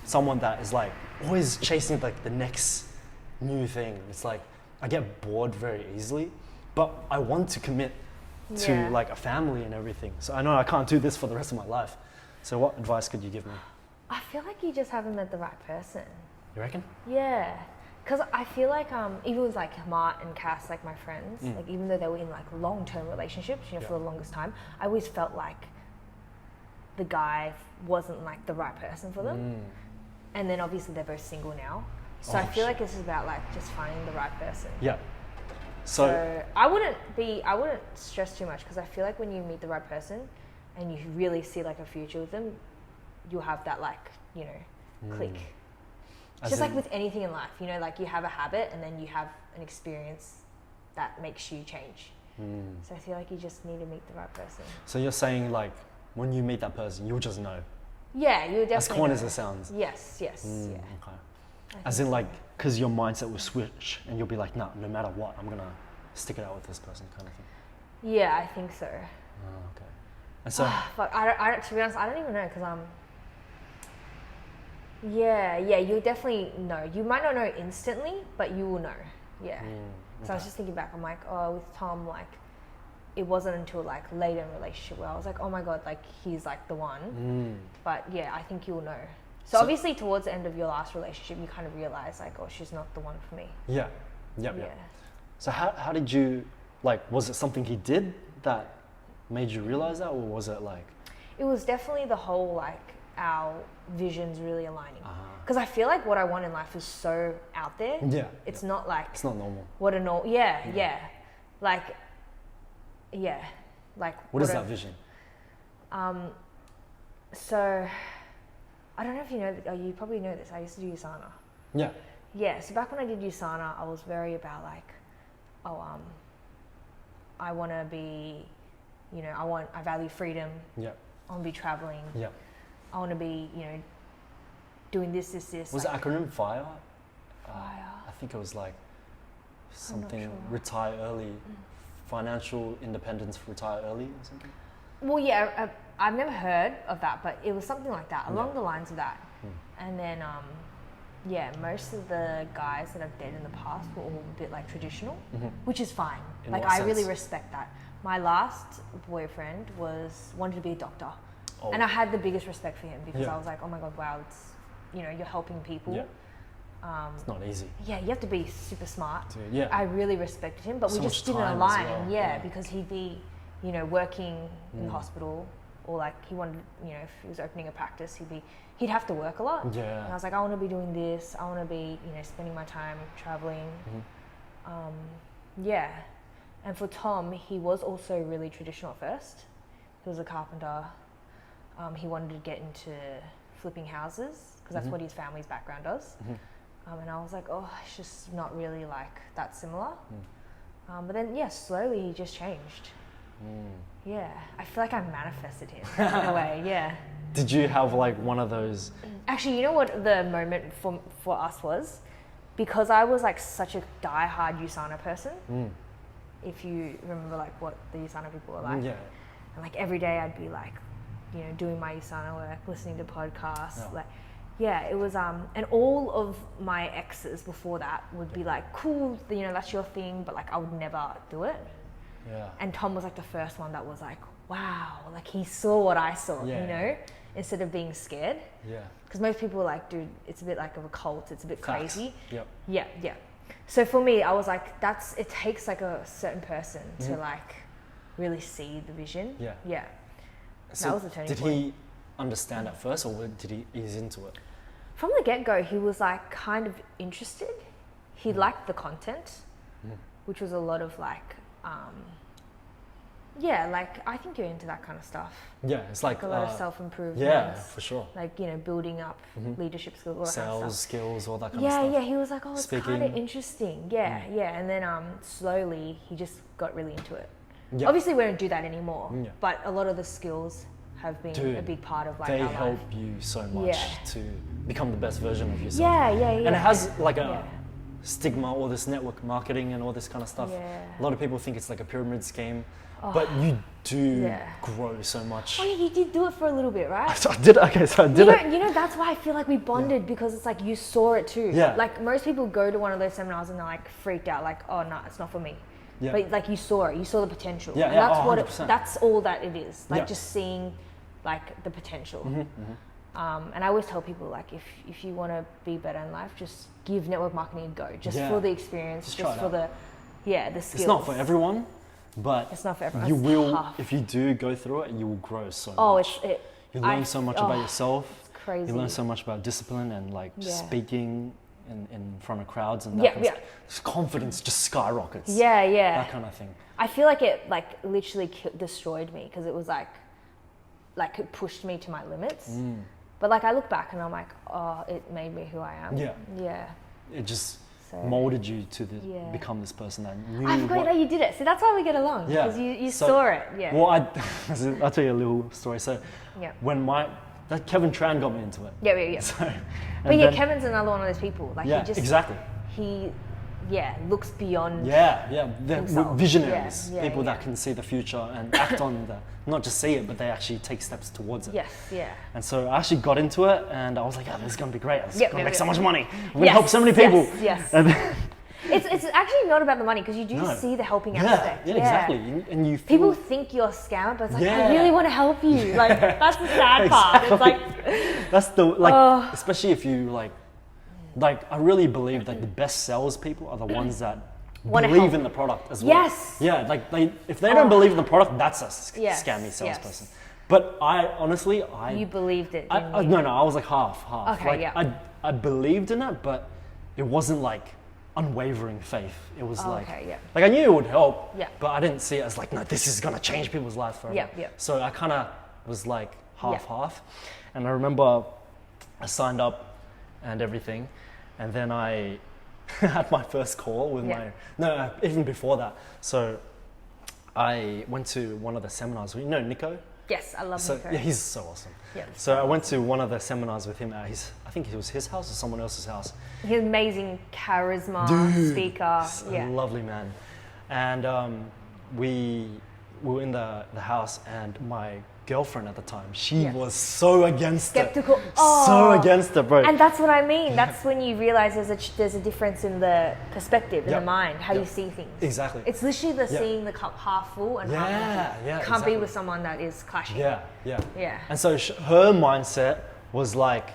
someone that is like always chasing like the next new thing? It's like I get bored very easily, but I want to commit to like a family and everything. So I know I can't do this for the rest of my life. So what advice could you give me? I feel like you just haven't met the right person. You reckon? Yeah. Because I feel like even with like Mart and Cass, like my friends, like even though they were in like long-term relationships, you know, for the longest time, I always felt like the guy wasn't like the right person for them. And then obviously they're both single now. So I feel like this is about like just finding the right person. Yeah. So I wouldn't stress too much, because I feel like when you meet the right person and you really see like a future with them, you'll have that like, you know, click. Just like with anything in life, you know, like you have a habit and then you have an experience that makes you change. So I feel like you just need to meet the right person. So you're saying like when you meet that person, you'll just know. Yeah, you definitely. As corny as it sounds. Yes. Yeah. Okay. As in like, because your mindset will switch and you'll be like, nah, no matter what, I'm gonna stick it out with this person kind of thing. Yeah, I think so. Oh, okay. And so, Fuck, to be honest, I don't even know because yeah, you'll definitely know. You might not know instantly, but you will know. Yeah. So I was just thinking back. I'm like, with Tom, like, it wasn't until like later in the relationship where I was like, oh my god, like he's like the one. But yeah, I think you'll know. So obviously, towards the end of your last relationship, you kind of realize like, oh, she's not the one for me. Yeah. So how did you, like, was it something he did that made you realize that, or was it like? It was definitely the whole like our visions really aligning. Because I feel like what I want in life is so out there. Yeah. It's not like. It's not normal. What a normal. Yeah. Like. Yeah. Like. What is that vision? So, I don't know if you know. You probably know this. I used to do Usana. Yeah. Yeah. So back when I did Usana, I was very about like, I want to be, I value freedom. Yeah. I want to be traveling. Yeah. I want to be, doing this. Was like, the acronym FIRE? FIRE. I think it was like something sure. retire early, financial independence for retire early or something. Well, yeah, I've never heard of that, but it was something like that, along the lines of that. And then, most of the guys that I've dated in the past were all a bit like traditional, which is fine. In like, what I sense? really respect that. My last boyfriend wanted to be a doctor. Oh. And I had the biggest respect for him because I was like, oh my God, wow, it's, you're helping people. Yeah. It's not easy. Yeah, you have to be super smart. Yeah. I really respected him, but So we just much didn't time as align. well. Yeah, because he'd be, working in the hospital, or like he wanted, if he was opening a practice, he'd have to work a lot. Yeah. And I was like, I want to be doing this. I want to be, spending my time traveling. Yeah. And for Tom, he was also really traditional at first. He was a carpenter. He wanted to get into flipping houses because that's what his family's background does. And I was like, oh, it's just not really like that similar. But then, slowly he just changed. Yeah, I feel like I manifested him in a way, yeah. Did you have like one of those? Actually, you know what the moment for us was? Because I was like such a die-hard Usana person. If you remember like what the Usana people were like. Yeah. And like every day I'd be like, doing my Usana work, listening to podcasts, it was, and all of my exes before that would be like, cool, that's your thing, but like I would never do it. Yeah. And Tom was like the first one that was like, wow, like he saw what I saw, instead of being scared. Yeah. Because most people were like, dude, it's a bit like of a cult, it's a bit crazy. Yep. Yeah. So for me, I was like, it takes like a certain person to like really see the vision. Yeah. Yeah. So that was the turning point. Did he understand at first, or did he ease into it? From the get-go, he was like kind of interested. He liked the content, which was a lot of like, like I think you're into that kind of stuff. Yeah, it's like a lot of self-improvement. Yeah, for sure. Like, building up leadership skills, all that kind of stuff. Sales skills, all that kind of stuff. Yeah, he was like, oh, it's kind of interesting. Yeah. And then slowly he just got really into it. Yep. Obviously, we don't do that anymore, but a lot of the skills have been a big part of like our life. They help you so much to become the best version of yourself. Yeah. And it has like a stigma, all this network marketing and all this kind of stuff. Yeah. A lot of people think it's like a pyramid scheme, but you do grow so much. Oh yeah, you did do it for a little bit, right? I did. Okay, so I did it. That's why I feel like we bonded because it's like you saw it too. Yeah. Like most people go to one of those seminars and they're like freaked out, like, oh no, it's not for me. Yeah. But like you saw it, you saw the potential. Yeah, and that's 100%. That's all that it is. Like just seeing like the potential. And I always tell people like if you want to be better in life, just give network marketing a go. Just for the experience, just for the skills. It's not for everyone, but it's not for everyone. You it's will tough. If you do go through it, you will grow so much. Oh, you learn so much about yourself. It's crazy. You learn so much about discipline and like speaking in front of crowds and that kind of stuff. Confidence just skyrockets. Yeah. That kind of thing. I feel like it like literally destroyed me because it was like it pushed me to my limits. But like I look back and I'm like, oh, it made me who I am. Yeah. It just molded you to become this person that knew. I forgot that you did it. So that's why we get along. Because you saw it. Yeah. Well, I'll tell you a little story. So when Kevin Tran got me into it. Yeah. So, but Kevin's another one of those people. Like exactly. He looks beyond. They're Themselves. visionaries, Yeah, people yeah. that can see the future and act on not just see it, but they actually take steps towards it. Yes, yeah. And so I actually got into it, and I was like, this is gonna be great. It's Yep, gonna yep, make so yep. much money. I'm gonna help so many people. Yes. And then, It's actually not about the money because you do No. see the helping aspect. yeah, exactly. And you feel, People think you're a scammer, but it's like, Yeah. I really want to help you. Like, that's the sad part. It's like, that's the like, Oh. especially if you like I really believe that the best salespeople are the ones that Wanna believe help. in the product as well. Yes. Yeah, like if they don't believe in the product, that's a Yes, scammy yes. salesperson. But I honestly, you believed it, I didn't you? no, I was like half. Okay, like, yeah. I believed in it, but it wasn't like unwavering faith. It was like I knew it would help, Yeah. but I didn't see it as like, no, this is gonna change people's lives forever. Yeah. So I kind of was like half. And I remember I signed up and everything, and then I had my first call with even before that. So I went to one of the seminars. You know Nico? Yes, I love Nico. Yeah, he's so awesome. Yeah. So I went to one of the seminars with him at I think it was his house or someone else's house. He's amazing charisma, speaker. He's Yeah. a lovely man. And we were in the house, and my girlfriend at the time, she was so against Skeptical. it. So against it, bro. And that's what I mean. That's when you realize there's a difference in the perspective, in the mind, how you see things. Exactly. It's literally the seeing the cup half full and half empty. Yeah, You can't exactly. be with someone that is clashing. Yeah. Yeah. And so her mindset was like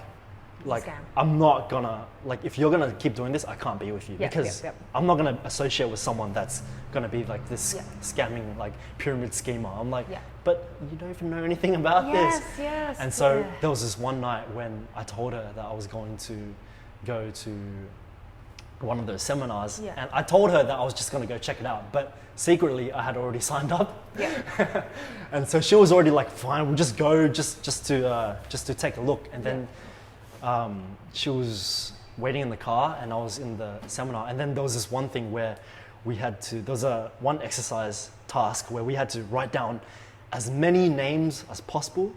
Scam. I'm not gonna, like, if you're gonna keep doing this, I can't be with you because I'm not gonna associate with someone that's gonna be like this scamming, like pyramid schemer. I'm like, but you don't even know anything about this. Yes. And so there was this one night when I told her that I was going to go to one of those seminars, and I told her that I was just gonna go check it out, but secretly I had already signed up. Yeah. And so she was already like, fine, we'll just go just to take a look. And then she was waiting in the car, and I was in the seminar. And then there was this one thing where there was one exercise task where we had to write down as many names as possible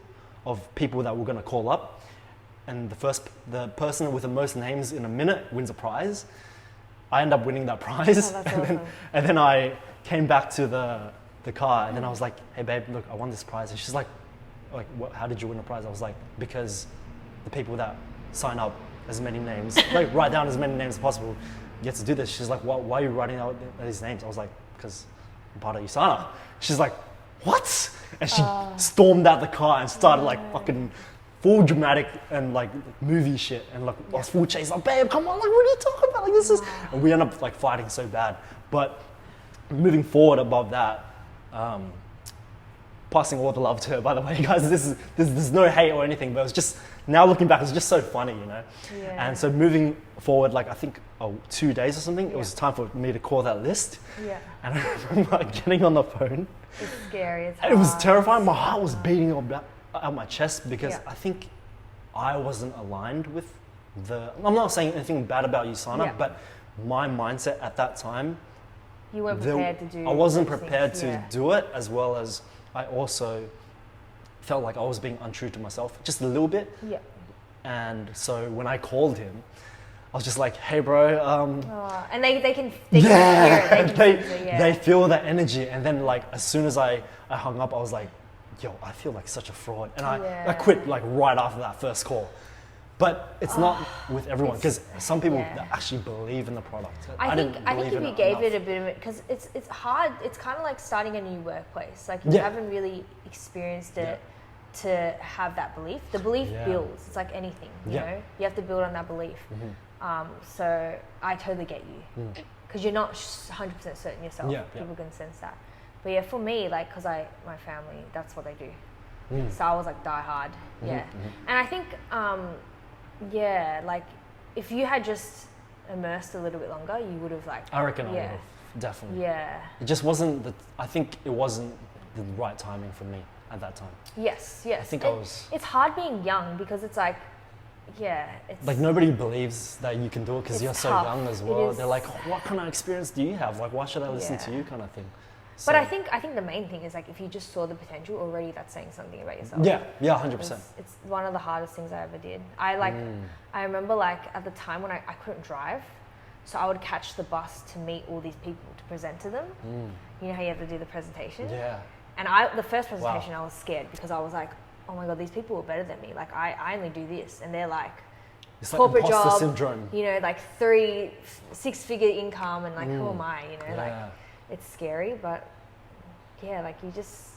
of people that we're going to call up. And the person with the most names in a minute wins a prize. I end up winning that prize. Oh, that's awesome. And then I came back to the car, and then I was like, hey babe, look, I won this prize. And she's like, what, how did you win the prize? I was like, because the people that sign up as many names, like write down as many names as possible, get to do this. She's like, why are you writing out these names? I was like, because I'm part of USANA. She's like, what? And she stormed out the car and started like fucking full dramatic and like movie shit, and like I was full chase, like, babe, come on, like, what are you talking about? Like, this is, and we end up like fighting so bad. But moving forward above that, passing all the love to her, by the way, guys, there's no hate or anything, but it was just, now looking back, it's just so funny, you know? Yeah. And so moving forward, like I think 2 days or something, it was time for me to call that list. Yeah. And I remember getting on the phone. It's scary. It's It was hard. terrifying. My heart was beating out my chest because Yeah. I think I wasn't aligned with I'm not saying anything bad about USANA, but my mindset at that time, You weren't prepared to do. I wasn't those prepared things. to do it, as well as I also felt like I was being untrue to myself just a little bit. Yeah. And so when I called him, I was just like, hey bro, And they can hear it. they feel that energy. And then like as soon as I hung up, I was like, yo, I feel like such a fraud. And I quit like right after that first call. But it's not with everyone, because some people that actually believe in the product. I think if you gave enough. it a bit of it, because it's hard. It's kind of like starting a new workplace. Like you haven't really experienced it to have that belief. The belief builds. It's like anything, you know. You have to build on that belief. So I totally get you, because you're not 100% certain yourself. People can sense that. But yeah, for me, like, because my family, that's what they do. So I was like die hard. And I think. Like if you had just immersed a little bit longer, you would have like. I reckon I would have, definitely. Yeah. It just wasn't I think it wasn't the right timing for me at that time. Yes. I think I was. It's hard being young because it's like, it's like nobody believes that you can do it because you're so tough. young as well. They're like, what kind of experience do you have? Like, why should I listen to you, kind of thing. So, but I think the main thing is like if you just saw the potential already, that's saying something about yourself. 100%. It's one of the hardest things I ever did. I remember like at the time when I couldn't drive, So I would catch the bus to meet all these people to present to them. You know how you have to do the presentation? Yeah. And the first presentation, I was scared because I was like, oh my God, these people are better than me. Like I only do this. And they're like, It's like corporate imposter job, syndrome. you know, like 6-figure income and like, who am I? You know, like it's scary, but yeah, like you just,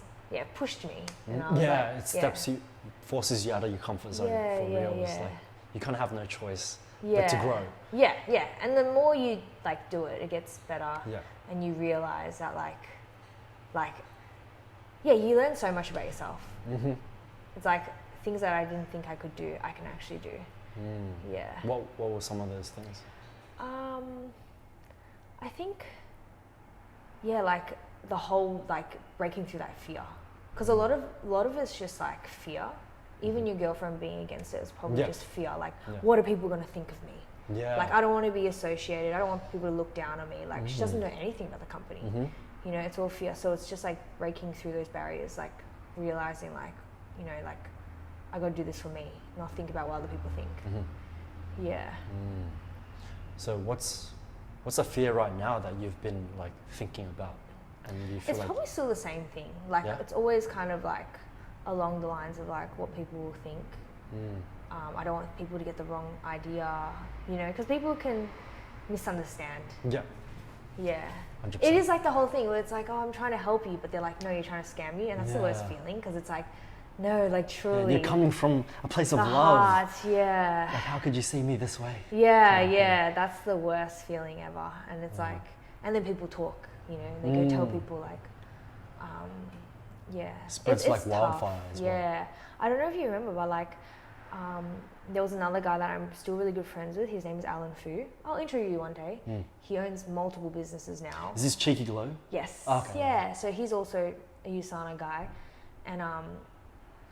pushed me. And I was it forces you out of your comfort zone for real. It's like, you kind of have no choice but to grow. Yeah. And the more you like do it, it gets better. Yeah. And you realize that you learn so much about yourself. It's like things that I didn't think I could do, I can actually do. Yeah. What were some of those things? I think, like the whole like breaking through that fear, because a lot of it's just like fear. Even your girlfriend being against it is probably just fear. Like, what are people going to think of me? Yeah. Like, I don't want to be associated. I don't want people to look down on me. Like, she doesn't know anything about the company. You know, it's all fear. So it's just like breaking through those barriers, like realizing like, you know, like I got to do this for me, not think about what other people think. Yeah. So what's a fear right now that you've been like thinking about, and you feel it's probably still the same thing. Like it's always kind of like along the lines of like what people will think. I don't want people to get the wrong idea, you know, because people can misunderstand. Yeah. 100%. It is like the whole thing where it's like, oh, I'm trying to help you, but they're like, no, you're trying to scam me, and that's the worst feeling, because it's like, no, like truly. You're coming from a place of love. Heart, Like, how could you see me this way? That's the worst feeling ever. And it's like, and then people talk, you know, they go tell people like, Spreads like wildfire as well. Yeah. I don't know if you remember, but like, there was another guy that I'm still really good friends with. His name is Alan Fu. I'll intro you one day. He owns multiple businesses now. Is this Cheeky Glow? Yes. Okay. Yeah. So he's also a USANA guy, and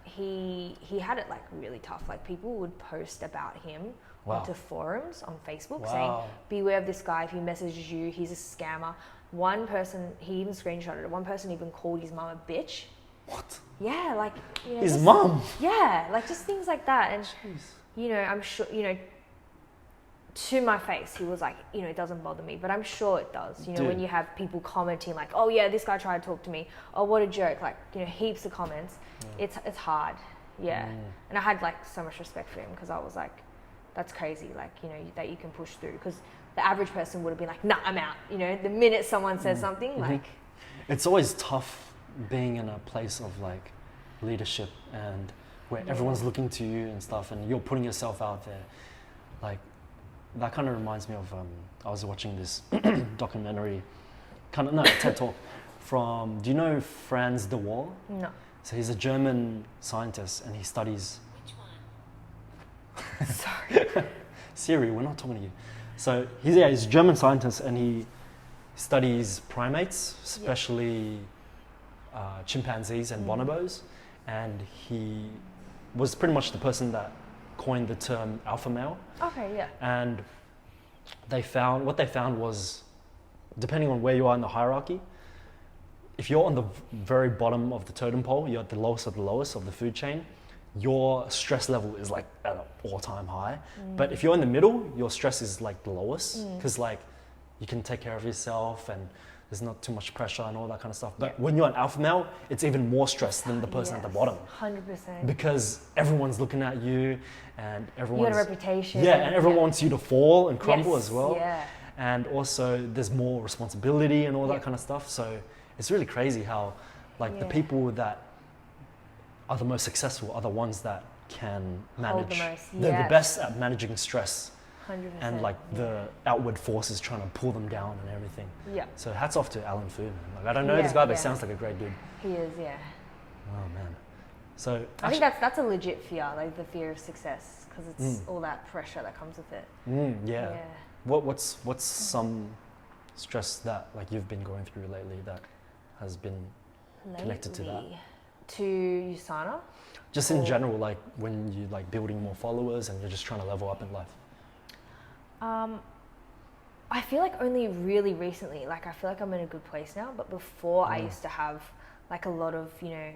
he had it like really tough. Like people would post about him onto forums on Facebook saying, beware of this guy. If he messages you, he's a scammer. One person, he even screenshotted it. One person even called his mum a bitch. What? Yeah, like, you know, his mum? Yeah, like just things like that. And, you know, I'm sure, you know, to my face, he was like, you know, it doesn't bother me, but I'm sure it does. You know, when you have people commenting like, oh yeah, this guy tried to talk to me. Oh, what a joke. Like, you know, heaps of comments. It's hard. Yeah. And I had like so much respect for him, because I was like, that's crazy. Like, you know, that you can push through, because the average person would have been like, nah, I'm out. You know, the minute someone says something, like. It's always tough being in a place of like leadership and where everyone's looking to you and stuff, and you're putting yourself out there. Like, that kind of reminds me of, I was watching this documentary, TED Talk from, do you know Franz de Waal? No. So he's a German scientist, and he studies. Which one? Sorry. Siri, we're not talking to you. So he's a German scientist, and he studies primates, especially chimpanzees and bonobos, and he was pretty much the person that coined the term alpha male. Okay, yeah. And what they found was, depending on where you are in the hierarchy, if you're on the very bottom of the totem pole, you're at the lowest of the lowest of the food chain, your stress level is like at an all-time high. But if you're in the middle, your stress is like the lowest, because like you can take care of yourself and there's not too much pressure and all that kind of stuff. But when you're an alpha male, it's even more stress than the person at the bottom. 100%. Because everyone's looking at you, and everyone's... You got a reputation. Yeah, and everyone wants you to fall and crumble as well. Yeah. And also there's more responsibility and all that kind of stuff. So it's really crazy how like the people that are the most successful are the ones that can manage. They're the best at managing stress. 100%. And like the outward forces trying to pull them down and everything. Yeah. So hats off to Alan Fu. Like, I don't know this guy, but he sounds like a great dude. He is, yeah. Oh man. So I think that's a legit fear, like the fear of success, because it's all that pressure that comes with it. Yeah. What's some stress that like you've been going through lately that has been connected to that? To USANA? Just in general, like when you like building more followers and you're just trying to level up in life. I feel like only really recently, like I feel like I'm in a good place now, but before I used to have like a lot of, you know,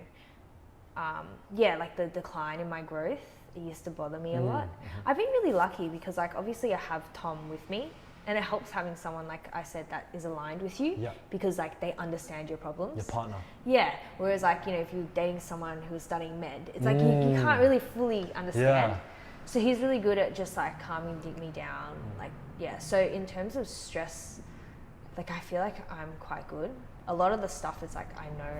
like the decline in my growth. It used to bother me a lot. I've been really lucky because like obviously I have Tom with me, and it helps having someone, like I said, that is aligned with you, Yeah. because like they understand your problems. Your partner. Yeah. Whereas like, you know, if you're dating someone who's studying med, it's like you can't really fully understand. Yeah. So he's really good at just like calming me down. Like, yeah. So in terms of stress, like I feel like I'm quite good. A lot of the stuff is like, I know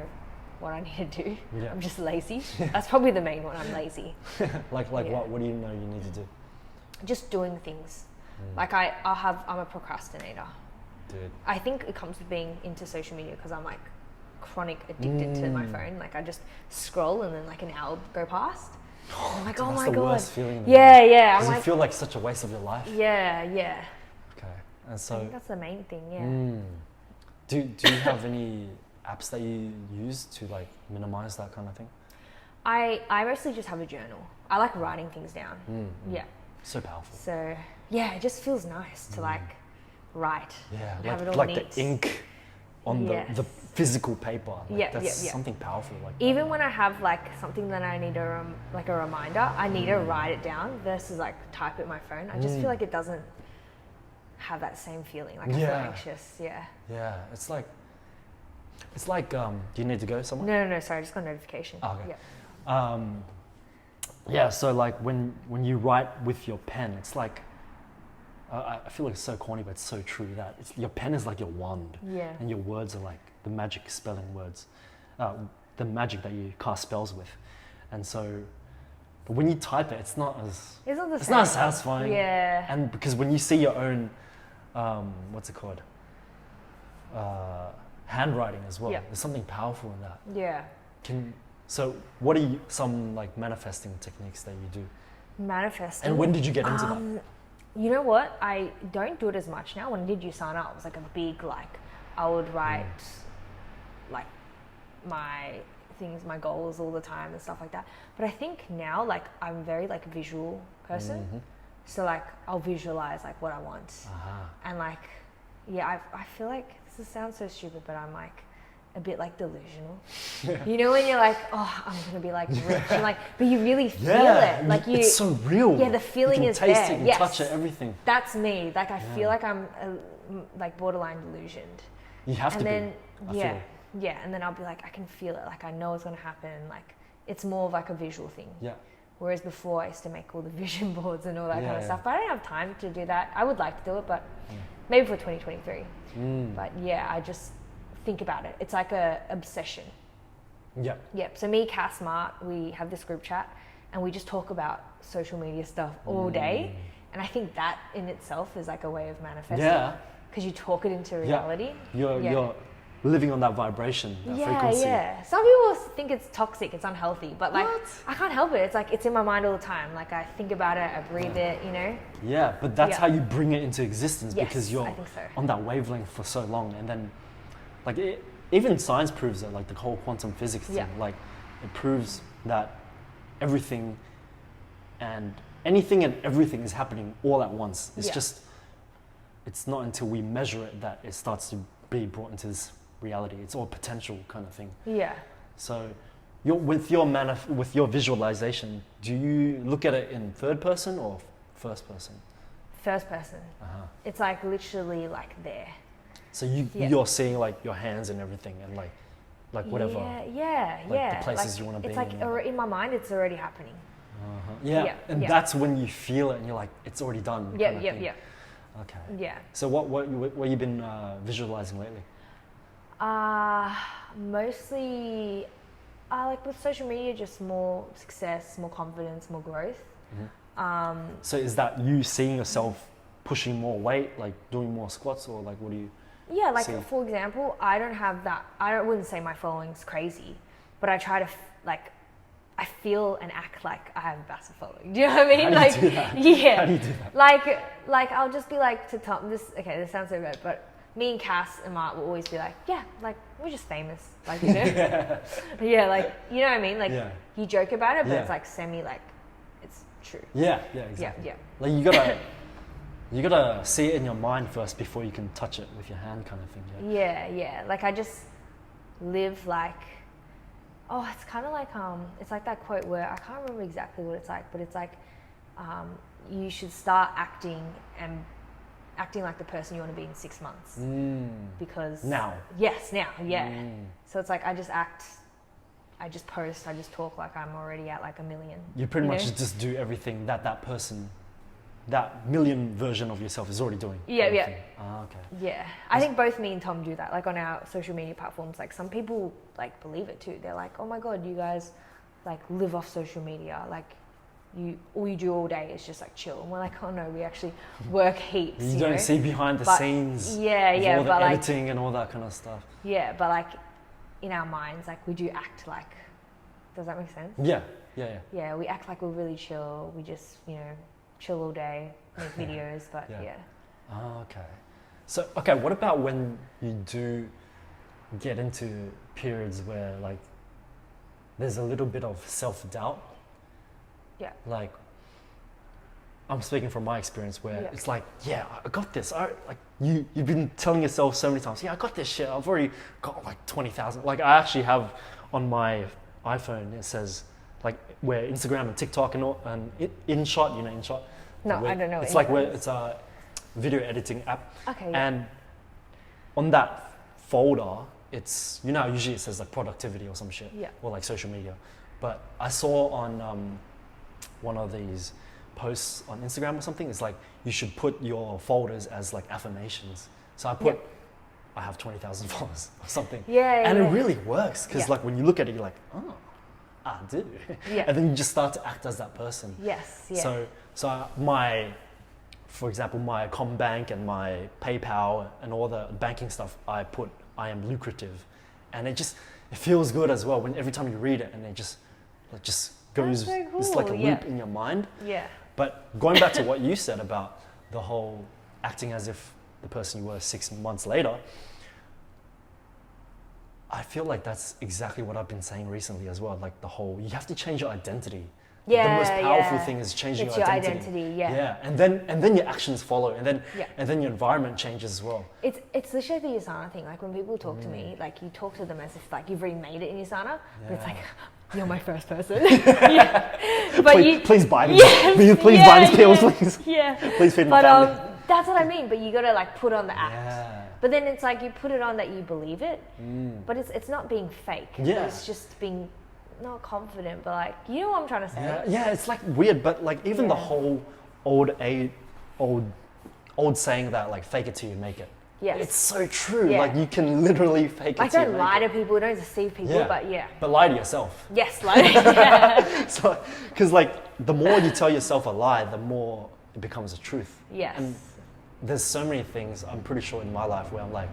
what I need to do. Yeah. I'm just lazy. That's probably the main one. I'm lazy. like Yeah. what do you know you need to do? Just doing things. Like I'm a procrastinator. Dude. I think it comes with being into social media because I'm like chronic addicted to my phone. Like I just scroll and then like an hour go past. I'm like, oh That's my the god. worst feeling in the Yeah, world. yeah. Does I'm it like, feel like such a waste of your life? yeah, yeah. Okay. And I so think that's the main thing. Yeah. do you have any apps that you use to like minimize that kind of thing? I mostly just have a journal. I like writing things down. Yeah. So powerful. So yeah, it just feels nice to like write. Yeah, have it all like neat. the ink on Yes. the physical paper. Like Yeah, that's yeah. something powerful. Like Even that. when I have like something that I need like a reminder, I need to write it down versus like type it in my phone. I just feel like it doesn't have that same feeling. Like I feel Yeah. anxious. Yeah. Yeah, it's like do you need to go somewhere? No. Sorry, I just got a notification. Oh, okay. Yeah. Yeah, so like when you write with your pen, it's like I feel like it's so corny, but it's so true that your pen is like your wand, Yeah. and your words are like the magic spelling words, the magic that you cast spells with, and so. But when you type it, it's not as It's not as satisfying. Yeah. And because when you see your own, what's it called? Handwriting as well. Yeah. There's something powerful in that. Yeah. So what are some like manifesting techniques that you do? Manifesting. And when did you get into that? You know what? I don't do it as much now. When did you sign up? It was like a big like. I would write like my things, my goals all the time and stuff like that. But I think now like I'm very like visual person. So like I'll visualize like what I want. And like yeah, I feel like this sounds so stupid, but I'm like a bit like delusional. You know when you're like, oh, I'm gonna be like rich, and like, but you really feel it. Like it's so real. Yeah, the feeling you is can taste there. it, you can Yes. touch it, everything. That's me. Like I feel like I'm like borderline delusioned. You have And to then be. I feel. yeah, and then I'll be like, I can feel it. Like I know it's gonna happen. Like it's more of like a visual thing. Yeah. Whereas before I used to make all the vision boards and all that kind of Yeah. stuff. But I don't have time to do that. I would like to do it, but maybe for 2023. But yeah, I just think about it. It's like a obsession. Yeah. Yep. So me, Cass, Mart, we have this group chat and we just talk about social media stuff all day. And I think that in itself is like a way of manifesting. Yeah. Because you talk it into reality. You're living on that vibration, that frequency. Yeah. Some people think it's toxic, it's unhealthy, but like What? I can't help it. It's like it's in my mind all the time. Like I think about it, I breathe it, you know. Yeah, but that's Yeah. how you bring it into existence Yes, because you're I think so. on that wavelength for so long, and then like even science proves it, like the whole quantum physics thing. Yeah. Like it proves that everything and anything and everything is happening all at once. It's Yeah. just it's not until we measure it that it starts to be brought into this reality. It's all potential kind of thing. Yeah. So with your visualization, do you look at it in third person or first person? First person. It's like literally like there. So Yeah. you're seeing like your hands and everything and like whatever. Yeah. Like the places you wanna be It's like and- in my mind, it's already happening. Yeah. Yeah, And yeah. that's when you feel it and you're like, it's already done. Yeah, kind of yeah, thing. yeah. Okay. Yeah. So what you been visualizing lately? Mostly, like with social media, just more success, more confidence, more growth. So is that you seeing yourself pushing more weight, like doing more squats, or like what do you? Yeah, like see? for example, I don't have that. I wouldn't say my following's crazy, but I try to I feel and act like I have a massive following. Do you know what I mean? How do you do that? Yeah. How do you do that? Like I'll just be like to Tom. This sounds so bad, but me and Cass and Mark will always be like, yeah, like we're just famous, like you know. Yeah, like you know what I mean. Like Yeah. you joke about it, but Yeah. it's like semi like it's true. Yeah, exactly. Yeah. Like you gotta see it in your mind first before you can touch it with your hand, kind of thing. Yeah. Yeah. Like I just live like, oh, it's kind of like it's like that quote where I can't remember exactly what it's like, but it's like, you should start acting and acting like the person you want to be in 6 months. Because Now. Yes, now, yeah. So it's like I just act, I just post, I just talk like I'm already at like 1 million. You pretty much know? just do everything that person, that million version of yourself is already doing. Yeah, everything. yeah. Ah, okay. Yeah, I think both me and Tom do that. Like on our social media platforms, like some people like believe it too. They're like, oh my God, you guys like live off social media. Like all you do all day is just like chill. And we're like, oh no, we actually work heaps. You don't see behind the scenes. Yeah, of yeah. all the but editing like, and all that kind of stuff. yeah, but like in our minds, like we do act like, does that make sense? Yeah, yeah, yeah. Yeah, we act like we're really chill. We just, chill all day, make videos, but Yeah. yeah. Oh, okay. So, okay, what about when you do get into periods where like there's a little bit of self-doubt? Yeah. Like, I'm speaking from my experience where it's like, yeah, I got this. You've been telling yourself so many times, yeah, I got this shit. I've already got like 20,000. Like I actually have on my iPhone, it says like where Instagram and TikTok and all, and InShot, InShot. No, I don't know. It's like where it's a video editing app. Okay. Yeah. And on that folder, it's, usually it says like productivity or some shit. Yeah. Or like social media. But I saw on one of these posts on Instagram or something, it's like you should put your folders as like affirmations. So I put, I have 20,000 followers or something. Yeah. And it really works because like when you look at it, you're like, oh, I do. Yeah. And then you just start to act as that person. Yes. Yeah. So for example, my Combank and my PayPal and all the banking stuff, I put, I am lucrative. And it feels good as well when every time you read it and it just goes, so cool. it's like a loop in your mind. Yeah. But going back to what you said about the whole acting as if the person you were 6 months later, I feel like that's exactly what I've been saying recently as well. Like the whole, you have to change your identity. Yeah, the most powerful thing is changing it's your your identity. Yeah. And then your actions follow, and then your environment changes as well. It's literally the Asana thing. Like when people talk to me, like you talk to them as if like you've already made it in Asana, but it's like you're my first person. But please buy these. Please buy these pills, please. Yeah. Please feed my family. That's what I mean. But you gotta like put on the act. Yeah. But then it's like you put it on that you believe it, but it's not being fake. Yeah. It's just being not confident, but like, you know what I'm trying to say? Yeah, it's like weird, but like even the whole old saying that like fake it till you make it. Yes. It's so true. Yeah. Like you can literally fake it Like till you don't make lie it. to people, don't deceive people, but yeah. But lie to yourself. Yes, lie. So, because like the more you tell yourself a lie, the more it becomes a truth. Yes. And there's so many things I'm pretty sure in my life where I'm like,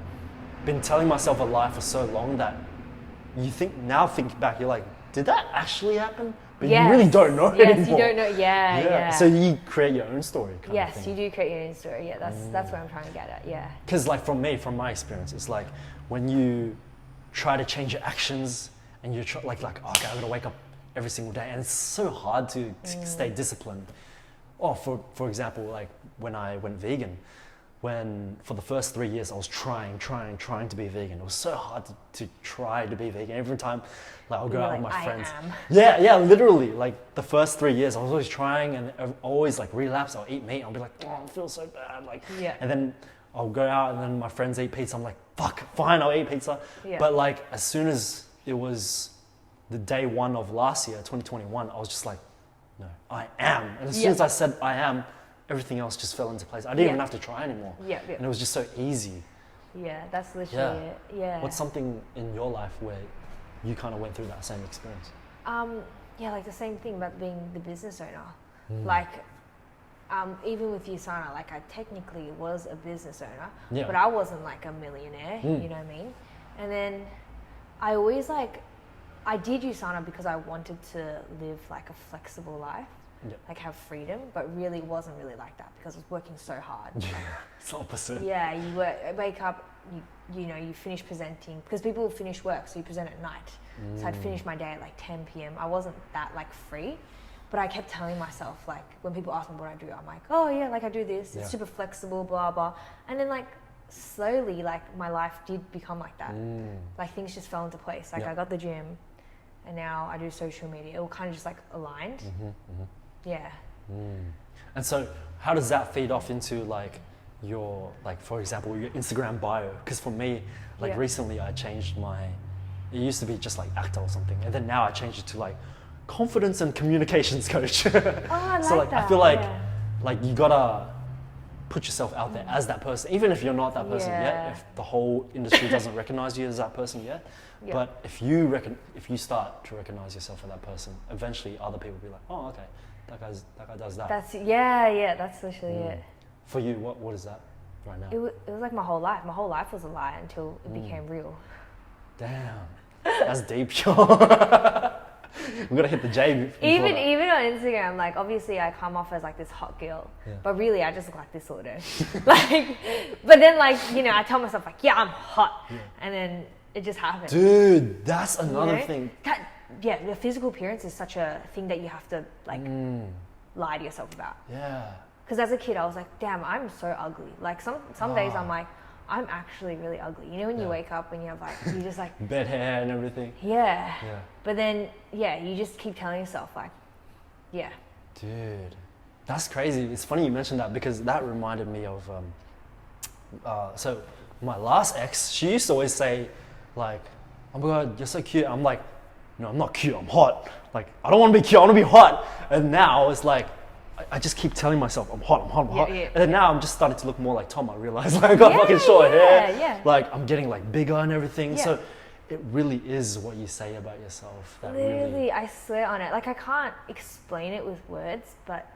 been telling myself a lie for so long that you think back, you're like, did that actually happen? But you really don't know Yes, anymore. you don't know. Yeah. So you create your own story. Kind of Yes, thing. you do create your own story. Yeah, that's what I'm trying to get at. Yeah. Because like from my experience, it's like when you try to change your actions and you try like okay, I gotta wake up every single day, and it's so hard to stay disciplined. Or for example, like when I went vegan, when for the first 3 years I was trying to be vegan. It was so hard to try to be vegan. Every time like I'll go out with my friends. Yeah, literally. Like the first 3 years I was always trying and I always like relapse. I'll eat meat. I'll be like, oh, I feel so bad. Like, and then I'll go out and then my friends eat pizza. I'm like, fuck, fine, I'll eat pizza. Yeah. But like as soon as it was the day one of last year, 2021, I was just like, no, I am. And as soon as I said I am, everything else just fell into place. I didn't even have to try anymore. And it was just so easy. Yeah, that's literally it. Yeah. What's something in your life where you kind of went through that same experience? Yeah, like the same thing about being the business owner. Like, even with Usana, like I technically was a business owner, but I wasn't like a millionaire, you know what I mean? And then I always I did Usana because I wanted to live like a flexible life. Like have freedom, but really wasn't really like that because I was working so hard. Yeah, it's opposite. Yeah, you wake up, you finish presenting because people finish work, so you present at night. So I'd finish my day at like 10 p.m. I wasn't that like free, but I kept telling myself like when people ask me what I do, I'm like, oh yeah, like I do this. It's super flexible, blah blah. And then like slowly, like my life did become like that. Like things just fell into place. Like I got the gym, and now I do social media. It all kind of just like aligned. Yeah. And so how does that feed off into like your, like, for example, your Instagram bio. Because for me, like recently I changed it used to be just like actor or something. And then now I changed it to like confidence and communications coach. I So like like, I that, feel like, yeah. like you gotta put yourself out there as that person, even if you're not that person yet, if the whole industry doesn't recognize you as that person yet. Yeah. But if you start to recognize yourself as that person, eventually other people will be like, oh, okay, that guy does that. That's that's literally it. For you, what is that right now? It was like my whole life. My whole life was a lie until it became real. Damn, that's deep, yo. We gotta hit the J. Even on Instagram, like obviously I come off as like this hot girl, but really I just look like this sort of like. But then like I tell myself like I'm hot, and then it just happens. Dude, that's another thing. The physical appearance is such a thing that you have to like lie to yourself about. Yeah. Because as a kid, I was like, damn, I'm so ugly. Like some days I'm like, I'm actually really ugly. You know when you wake up and you have like, you just like... bed hair and everything. Yeah. But then, you just keep telling yourself like, Dude, that's crazy. It's funny you mentioned that because that reminded me of... so my last ex, she used to always say like, oh my God, you're so cute. I'm like, no, I'm not cute, I'm hot. Like, I don't want to be cute, I want to be hot. And now it's like, I just keep telling myself, I'm hot. And then now I'm just starting to look more like Tom. I realize like I got fucking short hair. Like I'm getting like bigger and everything. So it really is what you say about yourself. That Literally, I swear on it. Like I can't explain it with words, but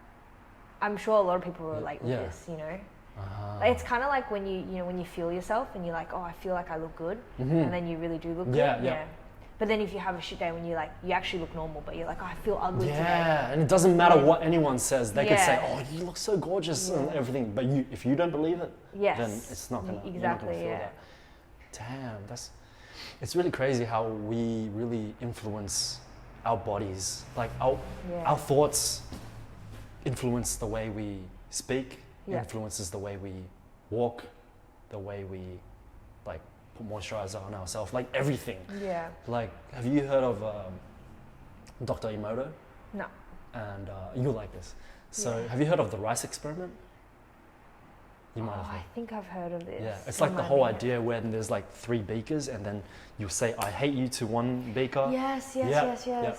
I'm sure a lot of people relate with this, Like, it's kind of like when you feel yourself and you're like, oh, I feel like I look good. And then you really do look good. But then if you have a shit day when you actually look normal, but you're like, oh, I feel ugly today. Yeah, and it doesn't matter what anyone says. They could say, oh, you look so gorgeous and everything. But if you don't believe it, then it's not going to feel that. Damn, it's really crazy how we really influence our bodies. Like our thoughts influence the way we speak, influences the way we walk, the way we like put moisturizer on ourselves, like everything. Yeah. Like, have you heard of Dr. Emoto? No. And you like this. So, have you heard of the rice experiment? You might have heard. I think I've heard of this. Yeah, it's like the whole idea where there's like 3 beakers and then you say, I hate you to one beaker. Yes.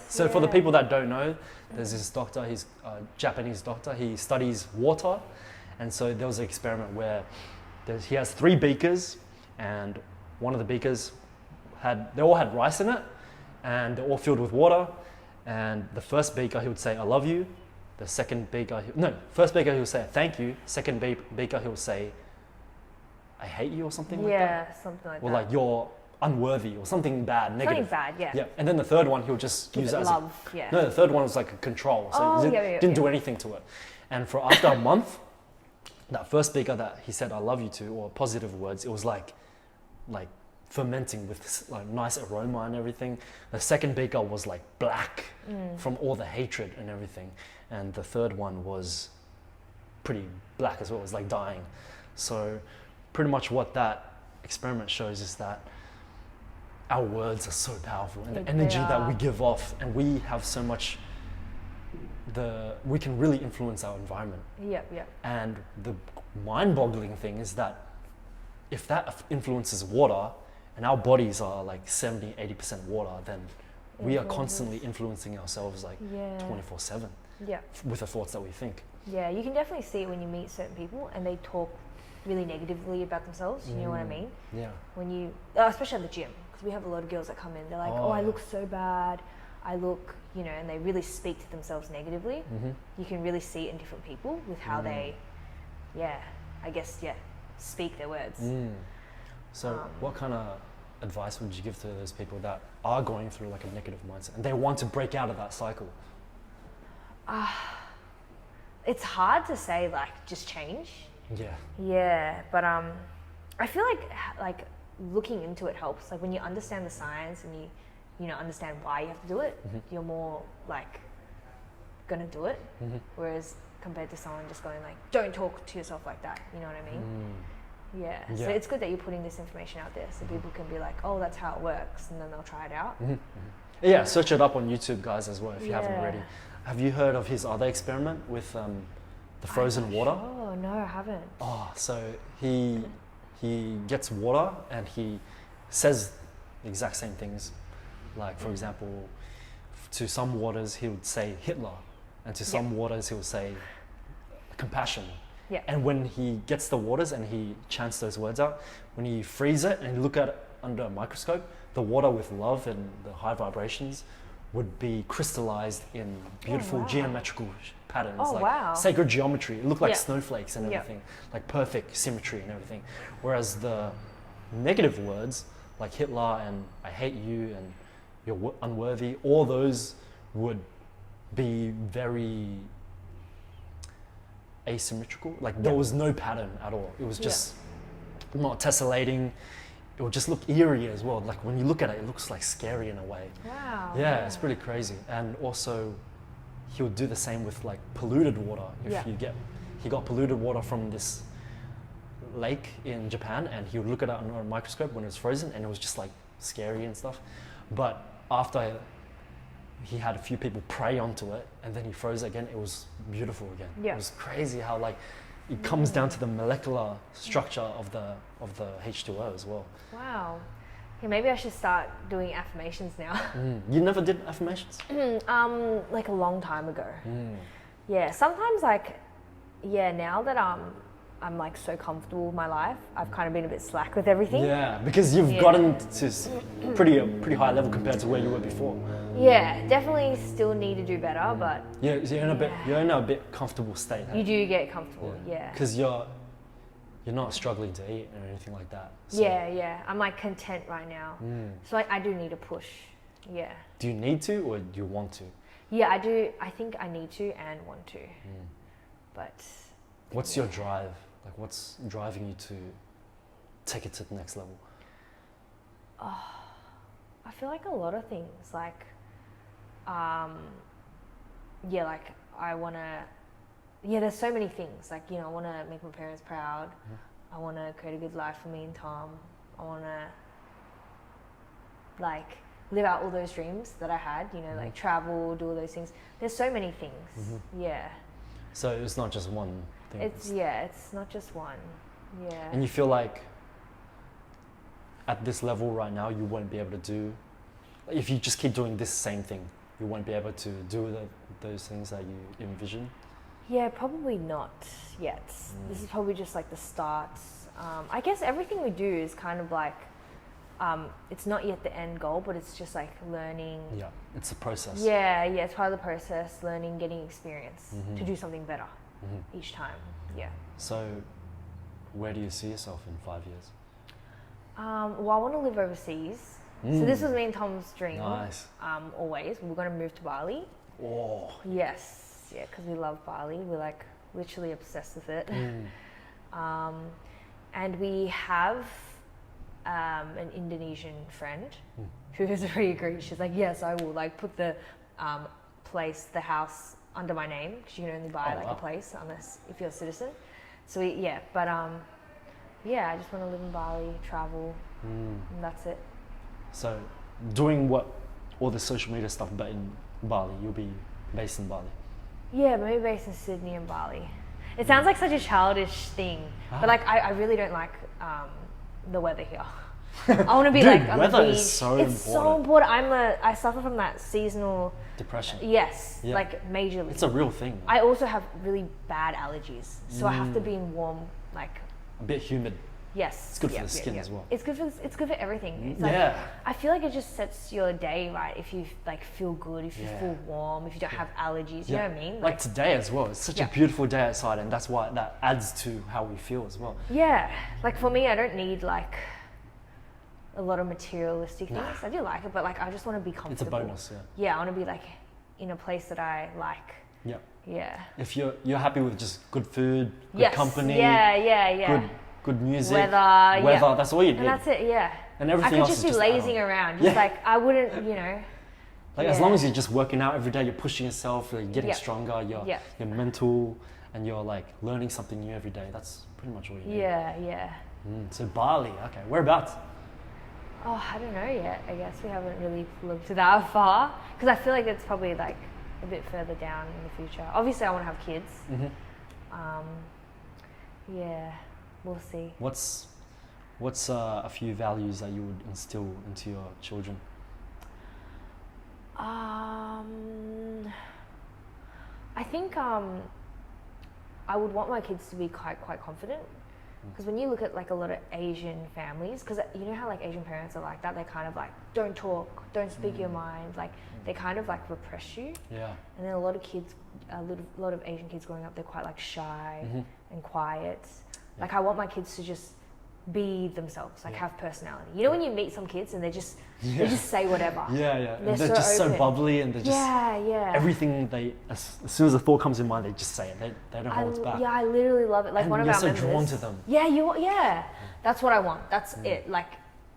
So for the people that don't know, there's this doctor, he's a Japanese doctor, he studies water. And so there was an experiment where he has 3 beakers and one of the beakers they all had rice in it and they're all filled with water. And the first beaker, he would say, I love you. The second beaker, first beaker he would say thank you. Second beaker he would say, I hate you or something like that. Yeah, something like that. Or like you're unworthy or something bad, negative. Something bad, yeah. And then the third one he would just use it as love. No, the third one was like a control. So he didn't do anything to it. And for after a month, that first beaker that he said I love you to, or positive words, it was like fermenting with this like nice aroma and everything. The second beaker was like black from all the hatred and everything. And the third one was pretty black as well. It was like dying. So pretty much what that experiment shows is that our words are so powerful and the energy that we give off, and we have so much, we can really influence our environment. And the mind-boggling thing is that if that influences water, and our bodies are like 70-80% water, then we are constantly influencing ourselves like 24/7 with the thoughts that we think. Yeah, you can definitely see it when you meet certain people and they talk really negatively about themselves. You know what I mean? Yeah. When you, especially at the gym, because we have a lot of girls that come in, they're like, I look so bad. I look, and they really speak to themselves negatively. You can really see it in different people with how they, speak their words. So what kind of advice would you give to those people that are going through like a negative mindset and they want to break out of that cycle? It's hard to say like just change. Yeah, but I feel like looking into it helps. Like when you understand the science and you understand why you have to do it, you're more like gonna do it. Whereas compared to someone just going like, don't talk to yourself like that. You know what I mean? Yeah. So it's good that you're putting this information out there so people can be like, oh, that's how it works, and then they'll try it out. Yeah, search it up on YouTube, guys, as well if you haven't already. Have you heard of his other experiment with the frozen water. Oh no, I haven't. Oh, so he gets water and he says the exact same things. Like, for example, to some waters he would say Hitler, and to some waters he would say compassion. Yeah. And when he gets the waters and he chants those words out, when you freeze it and you look at it under a microscope, the water with love and the high vibrations would be crystallized in beautiful geometrical patterns, like sacred geometry. It looked like snowflakes and everything, like perfect symmetry and everything. Whereas the negative words, like Hitler and I hate you and you're unworthy, all those would be very asymmetrical. Like there was no pattern at all. It was just not tessellating. It would just look eerie as well. Like when you look at it, it looks like scary in a way. Wow. Yeah, it's pretty crazy. And also, he would do the same with like polluted water. He got polluted water from this lake in Japan, and he would look at it under a microscope when it was frozen, and it was just like scary and stuff. But after he had a few people pray onto it, and then he froze it again, it was beautiful again. Yeah. It was crazy how like it comes down to the molecular structure of the H2O as well. Wow. Yeah, maybe I should start doing affirmations now. You never did affirmations? Like a long time ago. Yeah, sometimes now that I'm like so comfortable with my life, I've kind of been a bit slack with everything. Yeah, because you've gotten to pretty high level compared to where you were before. Yeah, definitely still need to do better, but Yeah, you're in a bit comfortable state. you do get comfortable. Yeah. Because you're not struggling to eat or anything like that. So. Yeah. I'm like content right now. So I do need a push. Yeah. Do you need to or do you want to? Yeah, I do. I think I need to and want to. But what's your drive? Like, what's driving you to take it to the next level? I feel like a lot of things. Like, like I want to. Yeah, there's so many things. Like, I want to make my parents proud. I want to create a good life for me and Tom. I want to like live out all those dreams that I had. Like travel, do all those things. There's so many things. Yeah. So it's not just one thing. It's not just one. Yeah. And you feel like at this level right now, you won't be able to do. If you just keep doing this same thing, you won't be able to do those things that you envision. Yeah, probably not yet. This is probably just like the start. I guess everything we do is kind of like, it's not yet the end goal, but it's just like learning. Yeah, it's a process. Yeah, it's part of the process, learning, getting experience to do something better each time. Yeah. So, where do you see yourself in 5 years? Well, I want to live overseas. So this was me and Tom's dream. Nice. Always. We're going to move to Bali. Oh. Yes. Yeah, because we love Bali. We're like literally obsessed with it. And we have an Indonesian friend who has already agreed. She's like, yes, I will like put the the house under my name, because you can only buy a place unless if you're a citizen. So I just want to live in Bali, travel, and that's it. So, doing all the social media stuff, but in Bali, you'll be based in Bali. Yeah, maybe based in Sydney and Bali. It sounds like such a childish thing, but like I really don't like the weather here. I want to be like on the beach. Weather is so important. It's so important. I suffer from that seasonal depression. Yes, like majorly. It's a real thing. I also have really bad allergies, so I have to be in warm, like a bit humid. Yes, it's good for the skin as well. It's good for everything. It's like, I feel like it just sets your day right if you like feel good, if you feel warm, if you don't have allergies. You know what I mean? Like today as well. It's such a beautiful day outside, and that's why that adds to how we feel as well. Yeah, like for me, I don't need like a lot of materialistic things. I do like it, but like I just want to be comfortable. It's a bonus. Yeah, I want to be like in a place that I like. Yeah. Yeah. If you're happy with just good food, good company. Yeah. Good music, weather, that's all you need. And that's it, And everything else is just I could just be lazing around, just like, I wouldn't, Like as long as you're just working out every day, you're pushing yourself, you're getting stronger, you're mental, and you're like learning something new every day. That's pretty much all you need. Yeah. So Bali, okay, whereabouts? Oh, I don't know yet. I guess we haven't really looked that far, because I feel like it's probably like a bit further down in the future. Obviously, I want to have kids. Yeah, we'll see. What's a few values that you would instill into your children? I think I would want my kids to be quite confident, because when you look at like a lot of Asian families, because you know how like Asian parents are like that, they kind of like don't talk, don't speak your mind, like they kind of like repress you. Yeah. And then a lot of kids, a lot of Asian kids growing up, they're quite like shy and quiet. Yeah. Like I want my kids to just be themselves, like have personality. You know when you meet some kids and they just say whatever. Yeah. They're They're just open. so bubbly, and they're just everything as soon as a thought comes in mind, they just say it. They don't hold back. Yeah, I literally love it. Like and one of you're our so members. drawn to them. Yeah. That's what I want. That's it. Like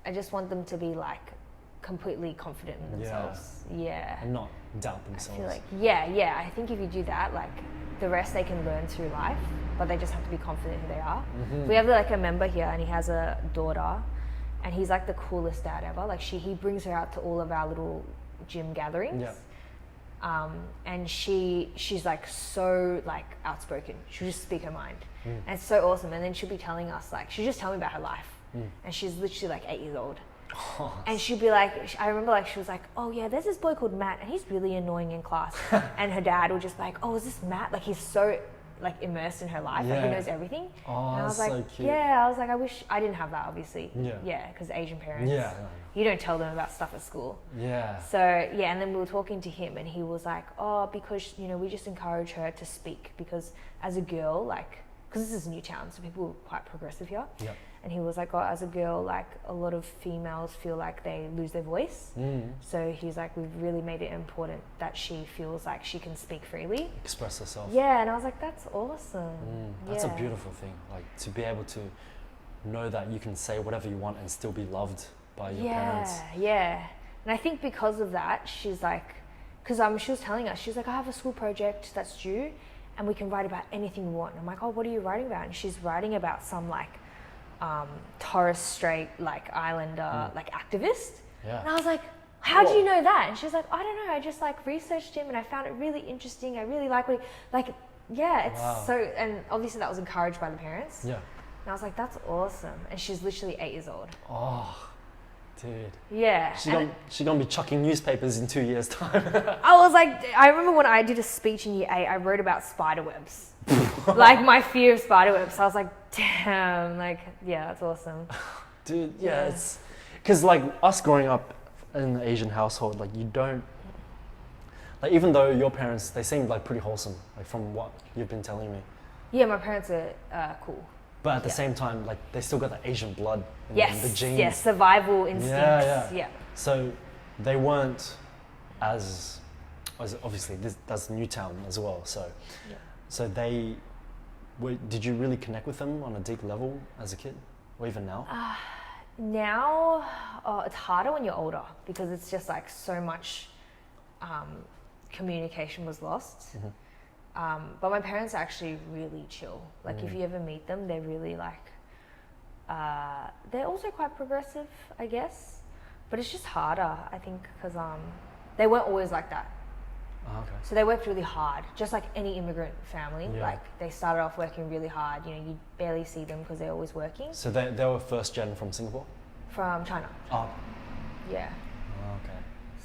I just want them to be like completely confident in themselves. Yeah. And not doubt themselves. I feel like I think if you do that, like the rest they can learn through life, but they just have to be confident who they are. We have like a member here, and he has a daughter, and he's like the coolest dad ever. Like he brings her out to all of our little gym gatherings. Yeah. And she's like so like outspoken. She'll just speak her mind, and it's so awesome. And then she'll be telling us like she'll just tell me about her life, and she's literally like 8 years old. And she'd be like, I remember like she was like, oh yeah, there's this boy called Matt, and he's really annoying in class. And her dad would just be like, oh, is this Matt? Like he's so like immersed in her life, like he knows everything. Oh, and I was that's like, so cute. I was like, I wish I didn't have that, obviously. Yeah. Because Asian parents, Yeah. you don't tell them about stuff at school. Yeah. So and then we were talking to him, and he was like, oh, because we just encourage her to speak, because as a girl, like, because this is Newtown, so people are quite progressive here. Yeah. And he was like, oh, as a girl, like a lot of females feel like they lose their voice. So he's like, we've really made it important that she feels like she can speak freely. Express herself. Yeah, and I was like, that's awesome. That's a beautiful thing. Like to be able to know that you can say whatever you want and still be loved by your parents. Yeah. And I think because of that, she's like, because she was telling us, she's like, I have a school project that's due, and we can write about anything we want. And I'm like, oh, what are you writing about? And she's writing about some like Torres Strait like islander like activist. And I was like, how do you know that? And she's like, I don't know, I just like researched him and I found it really interesting. I really like what it's so, and obviously that was encouraged by the parents. And I was like, that's awesome. And she's literally 8 years old. Oh, dude. Yeah. She's gonna be chucking newspapers in 2 years' time. I was like, I remember when I did a speech in year 8, I wrote about spider webs. Like my fear of spider webs. So I was like, damn, like, yeah, that's awesome. Dude, it's because like us growing up in an Asian household, like you don't, like even though your parents, they seem like pretty wholesome, like from what you've been telling me. Yeah, my parents are cool. But at the same time, like they still got the Asian blood in Yes, the genes. yes, survival instincts. Yeah. So they weren't as obviously that's Newtown as well. So they did you really connect with them on a deep level as a kid, or even now? Now, it's harder when you're older, because it's just like so much communication was lost. But my parents are actually really chill. Like if you ever meet them, they're really like, they're also quite progressive, I guess. But it's just harder, I think, because they weren't always like that. Okay. So they worked really hard, just like any immigrant family. Like they started off working really hard. You barely see them because they're always working. So they were first gen from Singapore? From China. Oh. Yeah. Oh, okay.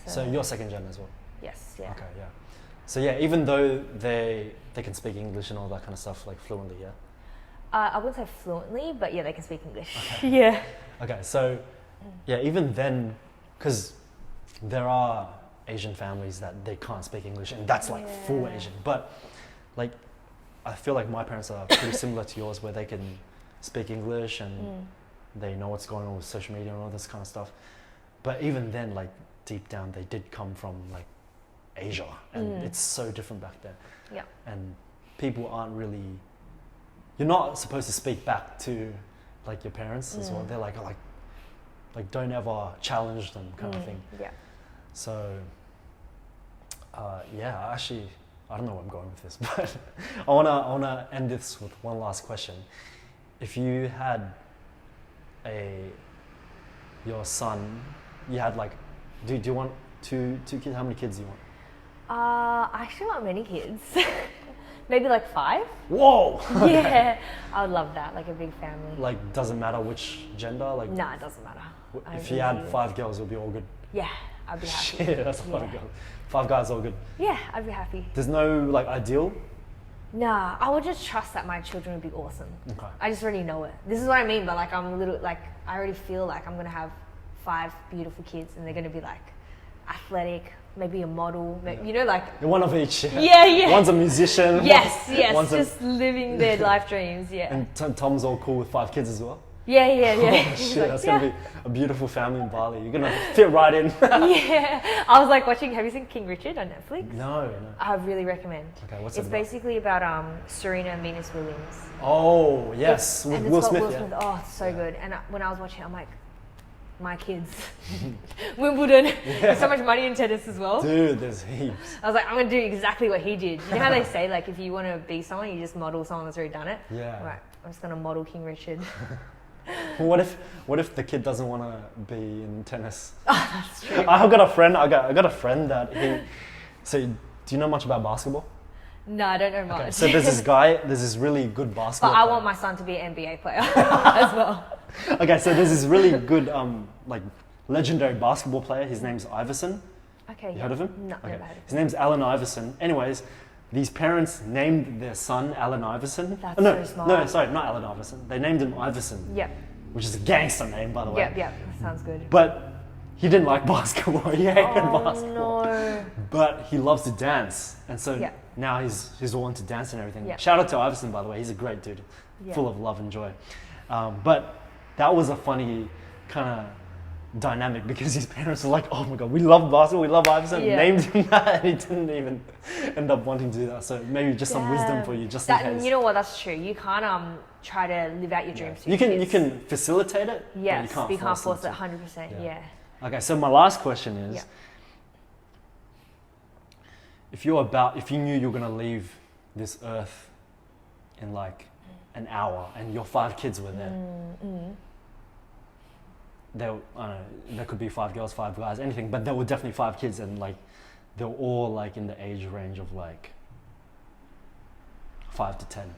So you're second gen as well? Yes, yeah. Okay, yeah. So yeah, even though they can speak English and all that kind of stuff like fluently, yeah? I wouldn't say fluently, but yeah, they can speak English. Okay. Yeah. Okay, so yeah, even then, because there are Asian families that they can't speak English, and that's like full Asian. But like, I feel like my parents are pretty similar to yours, where they can speak English and they know what's going on with social media and all this kind of stuff. But even then, like deep down, they did come from like Asia, and it's so different back then. Yeah. And people aren't really, you're not supposed to speak back to like your parents as well. They're like don't ever challenge them kind of thing. Yeah. So actually I don't know where I'm going with this, but I wanna end this with one last question. If you had your son, you had like, do you want two kids? How many kids do you want? I actually want many kids. Maybe like 5. Whoa! Yeah, I would love that, like a big family. Like, doesn't matter which gender? Like, Nah, it doesn't matter. if you had 5 girls, it would be all good. Yeah, I'd be happy. Shit, that's a lot of girls. 5 guys, all good. Yeah, I'd be happy. There's no, like, ideal? Nah, I would just trust that my children would be awesome. Okay. I just already know it. This is what I mean, but like I'm a little, like I already feel like I'm gonna have 5 beautiful kids and they're gonna be like athletic, maybe a model, you know, like One of each. yeah. One's a musician. Yes, One's just living their life dreams, yeah. And Tom's all cool with 5 kids as well? Yeah. Oh shit, Like, that's gonna be a beautiful family in Bali. You're gonna fit right in. Yeah, I was like watching. Have you seen King Richard on Netflix? No. I really recommend. Okay, what's it's it about? basically about Serena and Venus Williams. Oh yes, with and Will it's got Smith. Will Smith. Oh, it's so good. And when I was watching, I'm like, my kids, Wimbledon. There's so much money in tennis as well. Dude, there's heaps. I was like, I'm gonna do exactly what he did. You know how they say like if you want to be someone, you just model someone that's already done it. Yeah. Right. I'm just gonna model King Richard. What if the kid doesn't want to be in tennis? Oh, that's true. I got a friend. I got a friend that he. So, do you know much about basketball? No, I don't know much. Okay, so there's this guy. There's this really good basketball. But I player. want my son to be an NBA player as well. Okay, so there's this really good like legendary basketball player. His name's Iverson. Okay. You heard of him? No, Okay. never heard of him. His name's Allen Iverson. Anyways, these parents named their son Allen Iverson. That's no, so smart. No, sorry, not Allen Iverson. They named him Iverson. Yep. Which is a gangster name, by the way. Yep. That sounds good. But he didn't like basketball. He hated basketball. No. But he loves to dance, and so Yeah. now he's all into dance and everything. Yeah. Shout out to Iverson, by the way. He's a great dude, Yeah. full of love and joy. But that was a funny kind of dynamic because his parents were like, "Oh my god, we love basketball, we love Iverson." Yeah. Named him that, and he didn't even end up wanting to do that. So maybe just some wisdom for you, just in case. You know what? That's true. You can't try to live out your dreams. You can facilitate it. Yes, but you can't force it. it. 100%. Yeah. Okay, so my last question is, Yeah. if you knew you were gonna leave this earth in like an hour, and your 5 kids were there, I don't know, there could be 5 girls, 5 guys, anything, but there were definitely 5 kids, and like they were all like in the age range of like 5 to 10.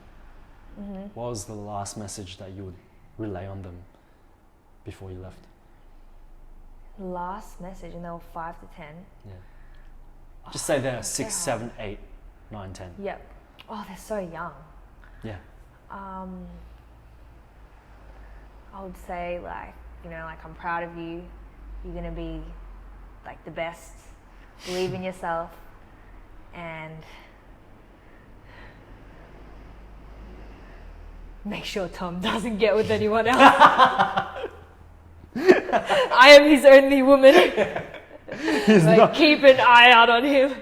What was the last message that you would relay on them before you left? Last message, and they were 5 to 10. Yeah. Just say they're that's 6, so hard. 7, 8, 9, 10. Yep. Oh, they're so young. Yeah. I would say like, you know, like I'm proud of you. You're gonna be like the best. Believe in yourself, and make sure Tom doesn't get with anyone else. I am his only woman. Like, keep an eye out on him.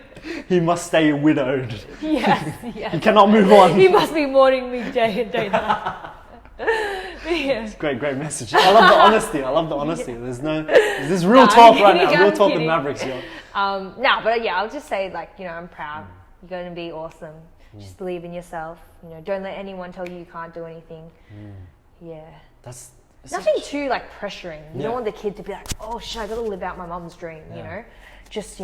He must stay widowed. Yes. He cannot move on. He must be mourning me day and day night. Yeah. Great message. I love the honesty. There's this real talk right now. Real talk with Maverex, yo. But yeah, I'll just say like, you know, I'm proud. You're going to be awesome. Just believe in yourself. You know, don't let anyone tell you you can't do anything. Yeah. That's Nothing too like pressuring. You Yeah. don't want the kid to be like, oh shit, I got to live out my mom's dream. You know, just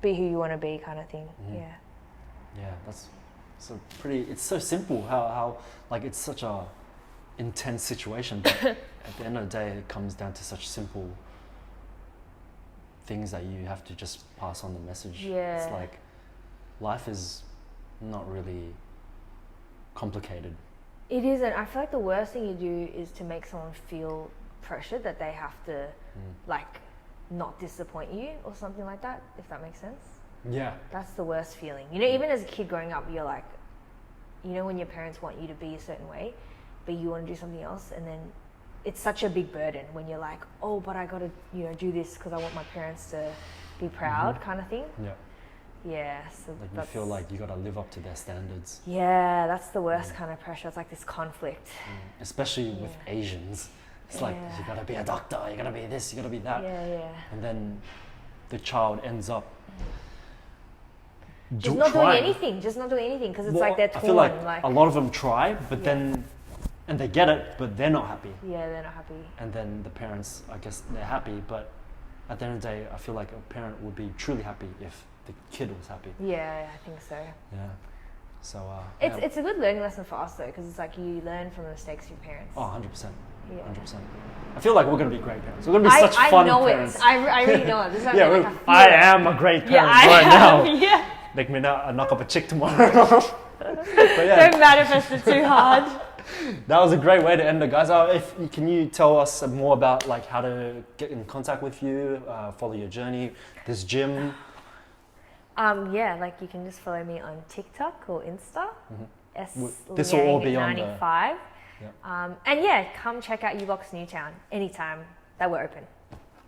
be who you want to be, kind of thing. Yeah. Yeah, that's so pretty. It's so simple. How like it's such a intense situation, but at the end of the day, it comes down to such simple things that you have to just pass on the message. Yeah. It's like life is not really complicated. It isn't. I feel like the worst thing you do is to make someone feel pressured that they have to like not disappoint you or something like that, if that makes sense. Yeah. That's the worst feeling. You know, even as a kid growing up, you're like, you know, when your parents want you to be a certain way, but you want to do something else, and then it's such a big burden when you're like, oh, but I got to, you know, do this because I want my parents to be proud, kind of thing. Yeah. Yeah. So Like you feel like you got to live up to their standards. Yeah, that's the worst kind of pressure. It's like this conflict. Especially with Asians. It's like, you gotta be a doctor, you gotta be this, you gotta be that. Yeah. And then the child ends up Just not doing anything because it's like they're torn. I feel like a lot of them try, but then, and they get it, but they're not happy. Yeah, they're not happy. And then the parents, I guess they're happy, but at the end of the day, I feel like a parent would be truly happy if the kid was happy. Yeah, I think so. Yeah. So It's a good learning lesson for us though, because it's like you learn from the mistakes of your parents. Oh, 100%. Yeah. 100%. I feel like we're going to be great parents. We're going to be such fun parents. I really know it. This is Yeah, like, I am a great parent right now. Yeah. Make me knock up a chick tomorrow. But yeah, Don't manifest it too hard. that was a great way to end it, guys. Can you tell us more about like how to get in contact with you, follow your journey, this gym? Yeah, like you can just follow me on TikTok or Insta. This will all be on the... 95. Yeah. And yeah, come check out U-Box Newtown anytime that we're open.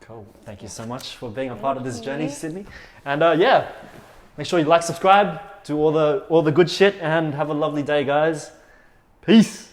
Cool. Thank you so much for being a part of this journey, Sydney. And yeah, make sure you like, subscribe, do all the good shit, and have a lovely day, guys. Peace.